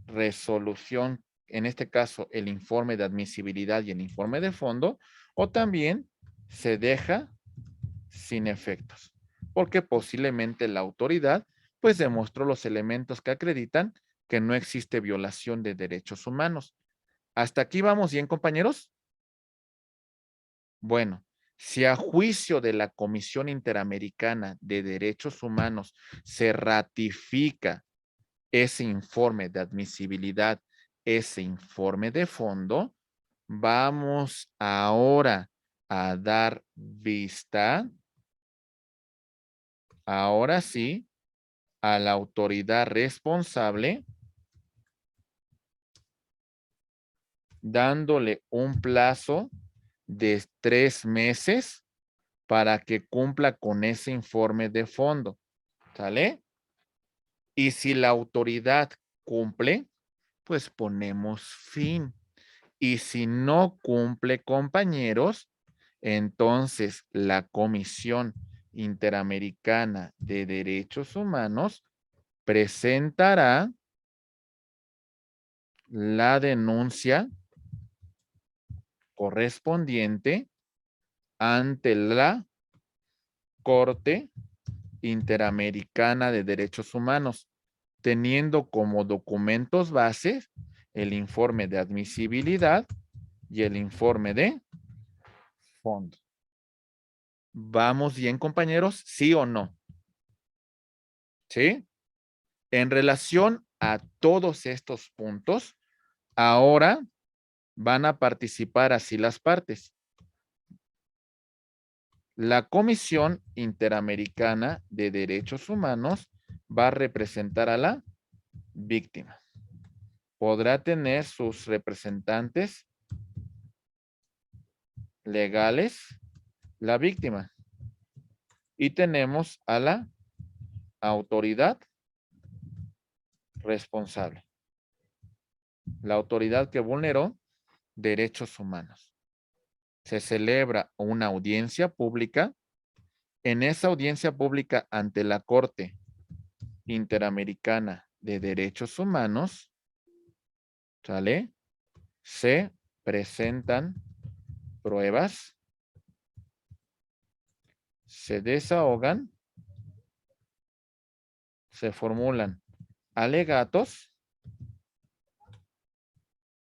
resolución, en este caso el informe de admisibilidad y el informe de fondo, o también se deja sin efectos. porque posiblemente la autoridad pues demostró los elementos que acreditan que no existe violación de derechos humanos. ¿Hasta aquí vamos bien, compañeros? Bueno, si a juicio de la Comisión Interamericana de Derechos Humanos se ratifica ese informe de admisibilidad, ese informe de fondo, vamos ahora a dar vista, ahora sí, a la autoridad responsable, dándole un plazo de 3 meses para que cumpla con ese informe de fondo. ¿Sale? Y si la autoridad cumple, pues ponemos fin. Y si no cumple, compañeros, entonces la Comisión Interamericana de Derechos Humanos presentará la denuncia correspondiente ante la Corte Interamericana de Derechos Humanos, teniendo como documentos bases el informe de admisibilidad y el informe de fondo. ¿Vamos bien, compañeros? ¿Sí o no? ¿Sí? En relación a todos estos puntos, ahora van a participar así las partes. La Comisión Interamericana de Derechos Humanos va a representar a la víctima. Podrá tener sus representantes legales la víctima. Y tenemos a la autoridad responsable. La autoridad que vulneró derechos humanos. Se celebra una audiencia pública. En esa audiencia pública ante la Corte Interamericana de Derechos Humanos, ¿sale? Se presentan pruebas, se desahogan, se formulan alegatos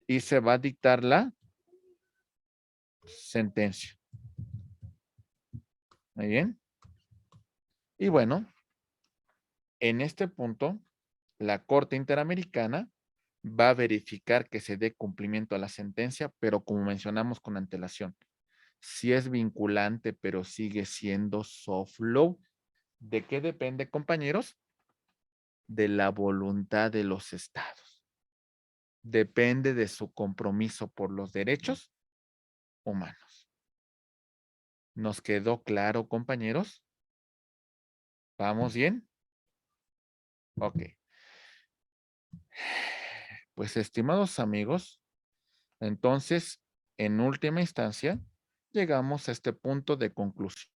y se va a dictar la sentencia. Muy bien. Y bueno, en este punto, la Corte Interamericana va a verificar que se dé cumplimiento a la sentencia, pero como mencionamos con antelación, si es vinculante, pero sigue siendo soft law. ¿De qué depende, compañeros? De la voluntad de los estados. Depende de su compromiso por los derechos humanos. ¿Nos quedó claro, compañeros? ¿Vamos bien? Ok. Pues, estimados amigos, entonces, en última instancia, llegamos a este punto de conclusión.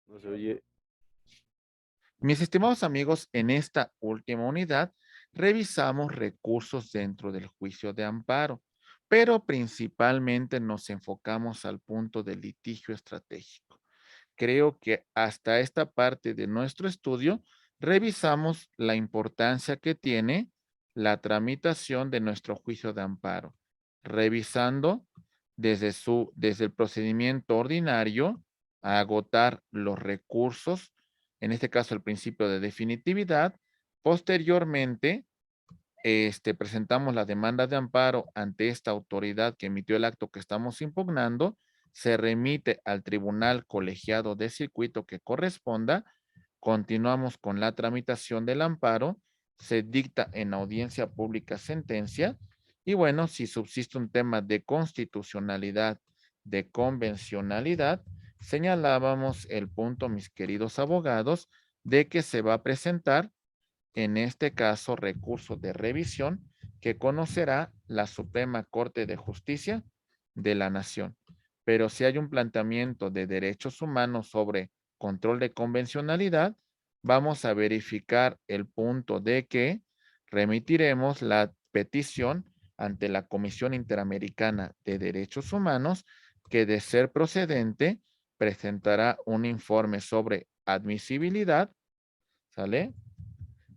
No se oye. Mis estimados amigos, en esta última unidad revisamos recursos dentro del juicio de amparo, pero principalmente nos enfocamos al punto del litigio estratégico. Creo que hasta esta parte de nuestro estudio revisamos la importancia que tiene la tramitación de nuestro juicio de amparo, revisando desde el procedimiento ordinario a agotar los recursos, en este caso el principio de definitividad. Posteriormente, presentamos la demanda de amparo ante esta autoridad que emitió el acto que estamos impugnando, se remite al tribunal colegiado de circuito que corresponda, continuamos con la tramitación del amparo, se dicta en audiencia pública sentencia y bueno, si subsiste un tema de constitucionalidad, de convencionalidad, señalábamos el punto, mis queridos abogados, de que se va a presentar en este caso, recurso de revisión que conocerá la Suprema Corte de Justicia de la Nación. Pero si hay un planteamiento de derechos humanos sobre control de convencionalidad, vamos a verificar el punto de que remitiremos la petición ante la Comisión Interamericana de Derechos Humanos, que de ser procedente presentará un informe sobre admisibilidad, ¿sale?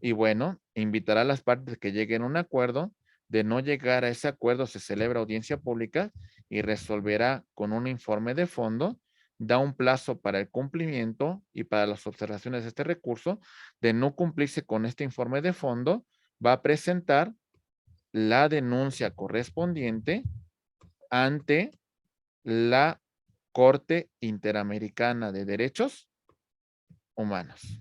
Y bueno, invitará a las partes que lleguen a un acuerdo. De no llegar a ese acuerdo, se celebra audiencia pública y resolverá con un informe de fondo, da un plazo para el cumplimiento y para las observaciones de este recurso. De no cumplirse con este informe de fondo, va a presentar la denuncia correspondiente ante la Corte Interamericana de Derechos Humanos.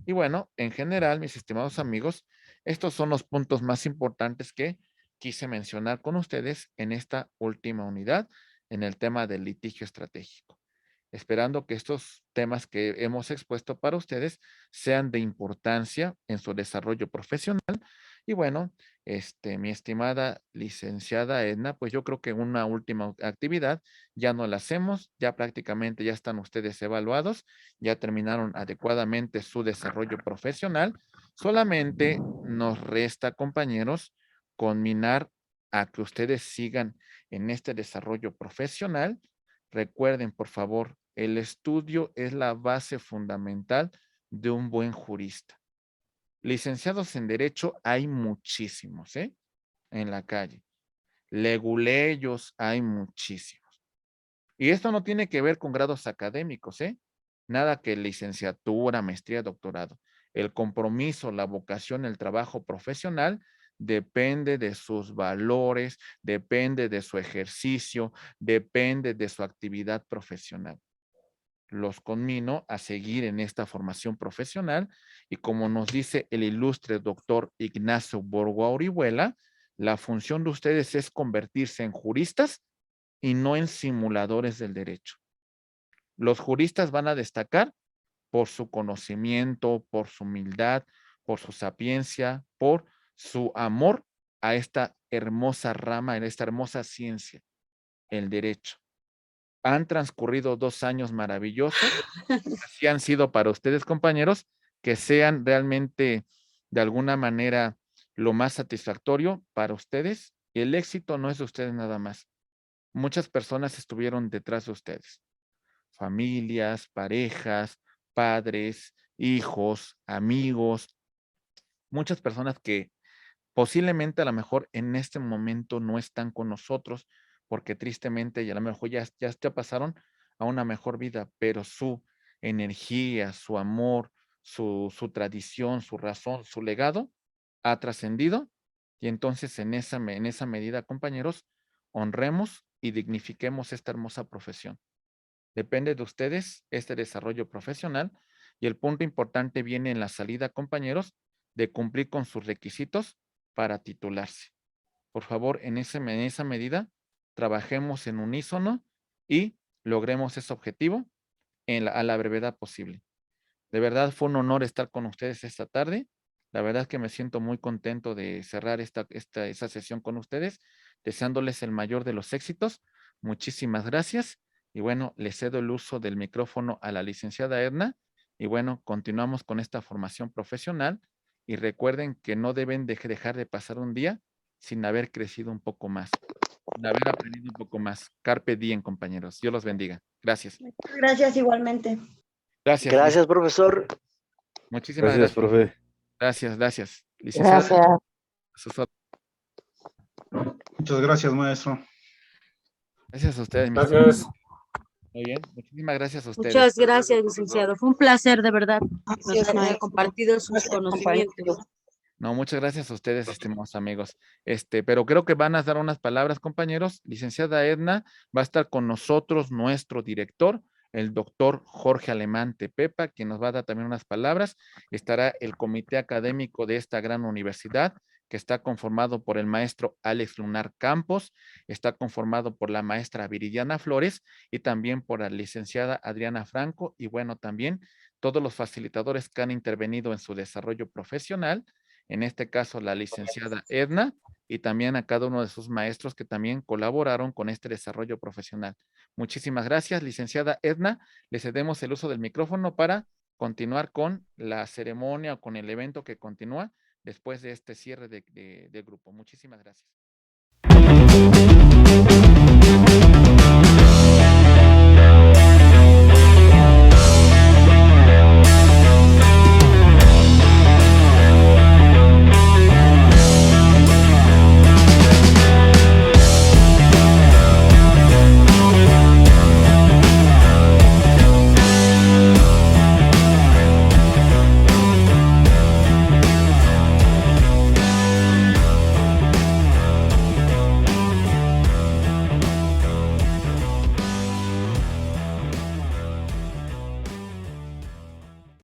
Y bueno, en general, mis estimados amigos, estos son los puntos más importantes que quise mencionar con ustedes en esta última unidad, en el tema del litigio estratégico. Esperando que estos temas que hemos expuesto para ustedes sean de importancia en su desarrollo profesional. Y bueno, mi estimada licenciada Edna, pues yo creo que una última actividad ya no la hacemos, ya prácticamente ya están ustedes evaluados, ya terminaron adecuadamente su desarrollo profesional. Solamente nos resta, compañeros, conminar a que ustedes sigan en este desarrollo profesional. Recuerden, por favor, el estudio es la base fundamental de un buen jurista. Licenciados en Derecho hay muchísimos, en la calle. Leguleyos hay muchísimos. Y esto no tiene que ver con grados académicos, Nada que licenciatura, maestría, doctorado. El compromiso, la vocación, el trabajo profesional depende de sus valores, depende de su ejercicio, depende de su actividad profesional. Los conmino a seguir en esta formación profesional y como nos dice el ilustre doctor Ignacio Borgoa Orihuela, la función de ustedes es convertirse en juristas y no en simuladores del derecho. Los juristas van a destacar por su conocimiento, por su humildad, por su sapiencia, por su amor a esta hermosa rama, a esta hermosa ciencia, el derecho. Han transcurrido 2 años maravillosos, así han sido para ustedes, compañeros, que sean realmente de alguna manera lo más satisfactorio para ustedes. El éxito no es de ustedes nada más. Muchas personas estuvieron detrás de ustedes. Familias, parejas, padres, hijos, amigos, muchas personas que posiblemente a lo mejor en este momento no están con nosotros porque tristemente y a lo mejor ya pasaron a una mejor vida, pero su energía, su amor, su tradición, su razón, su legado ha trascendido y entonces en esa medida, compañeros, honremos y dignifiquemos esta hermosa profesión. Depende de ustedes este desarrollo profesional y el punto importante viene en la salida, compañeros, de cumplir con sus requisitos para titularse. Por favor, en esa medida, trabajemos en unísono y logremos ese objetivo a la brevedad posible. De verdad, fue un honor estar con ustedes esta tarde. La verdad es que me siento muy contento de cerrar esta sesión con ustedes, deseándoles el mayor de los éxitos. Muchísimas gracias. Y bueno, le cedo el uso del micrófono a la licenciada Edna. Y bueno, continuamos con esta formación profesional. Y recuerden que no deben dejar de pasar un día sin haber crecido un poco más, sin haber aprendido un poco más. Carpe diem, compañeros. Dios los bendiga. Gracias. Gracias igualmente. Gracias. Gracias, profesor. Muchísimas Gracias, profe. Gracias. Licenciada. Gracias. A sus órdenes. Muchas gracias, maestro. Gracias a ustedes. Gracias. Muy bien. Muchísimas gracias a ustedes. Muchas gracias, licenciado. Fue un placer, de verdad, Así nos es, haya maestro. compartido sus conocimientos. No, muchas gracias a ustedes, estimados amigos. Pero creo que van a dar unas palabras, compañeros. Licenciada Edna, va a estar con nosotros nuestro director, el doctor Jorge Alemán Tepepa, quien nos va a dar también unas palabras. Estará el comité académico de esta gran universidad, que está conformado por el maestro Alex Lunar Campos, está conformado por la maestra Viridiana Flores y también por la licenciada Adriana Franco, y bueno, también todos los facilitadores que han intervenido en su desarrollo profesional, en este caso la licenciada Edna, y también a cada uno de sus maestros que también colaboraron con este desarrollo profesional. Muchísimas gracias, licenciada Edna. Le cedemos el uso del micrófono para continuar con la ceremonia o con el evento que continúa después de este cierre del grupo. Muchísimas gracias.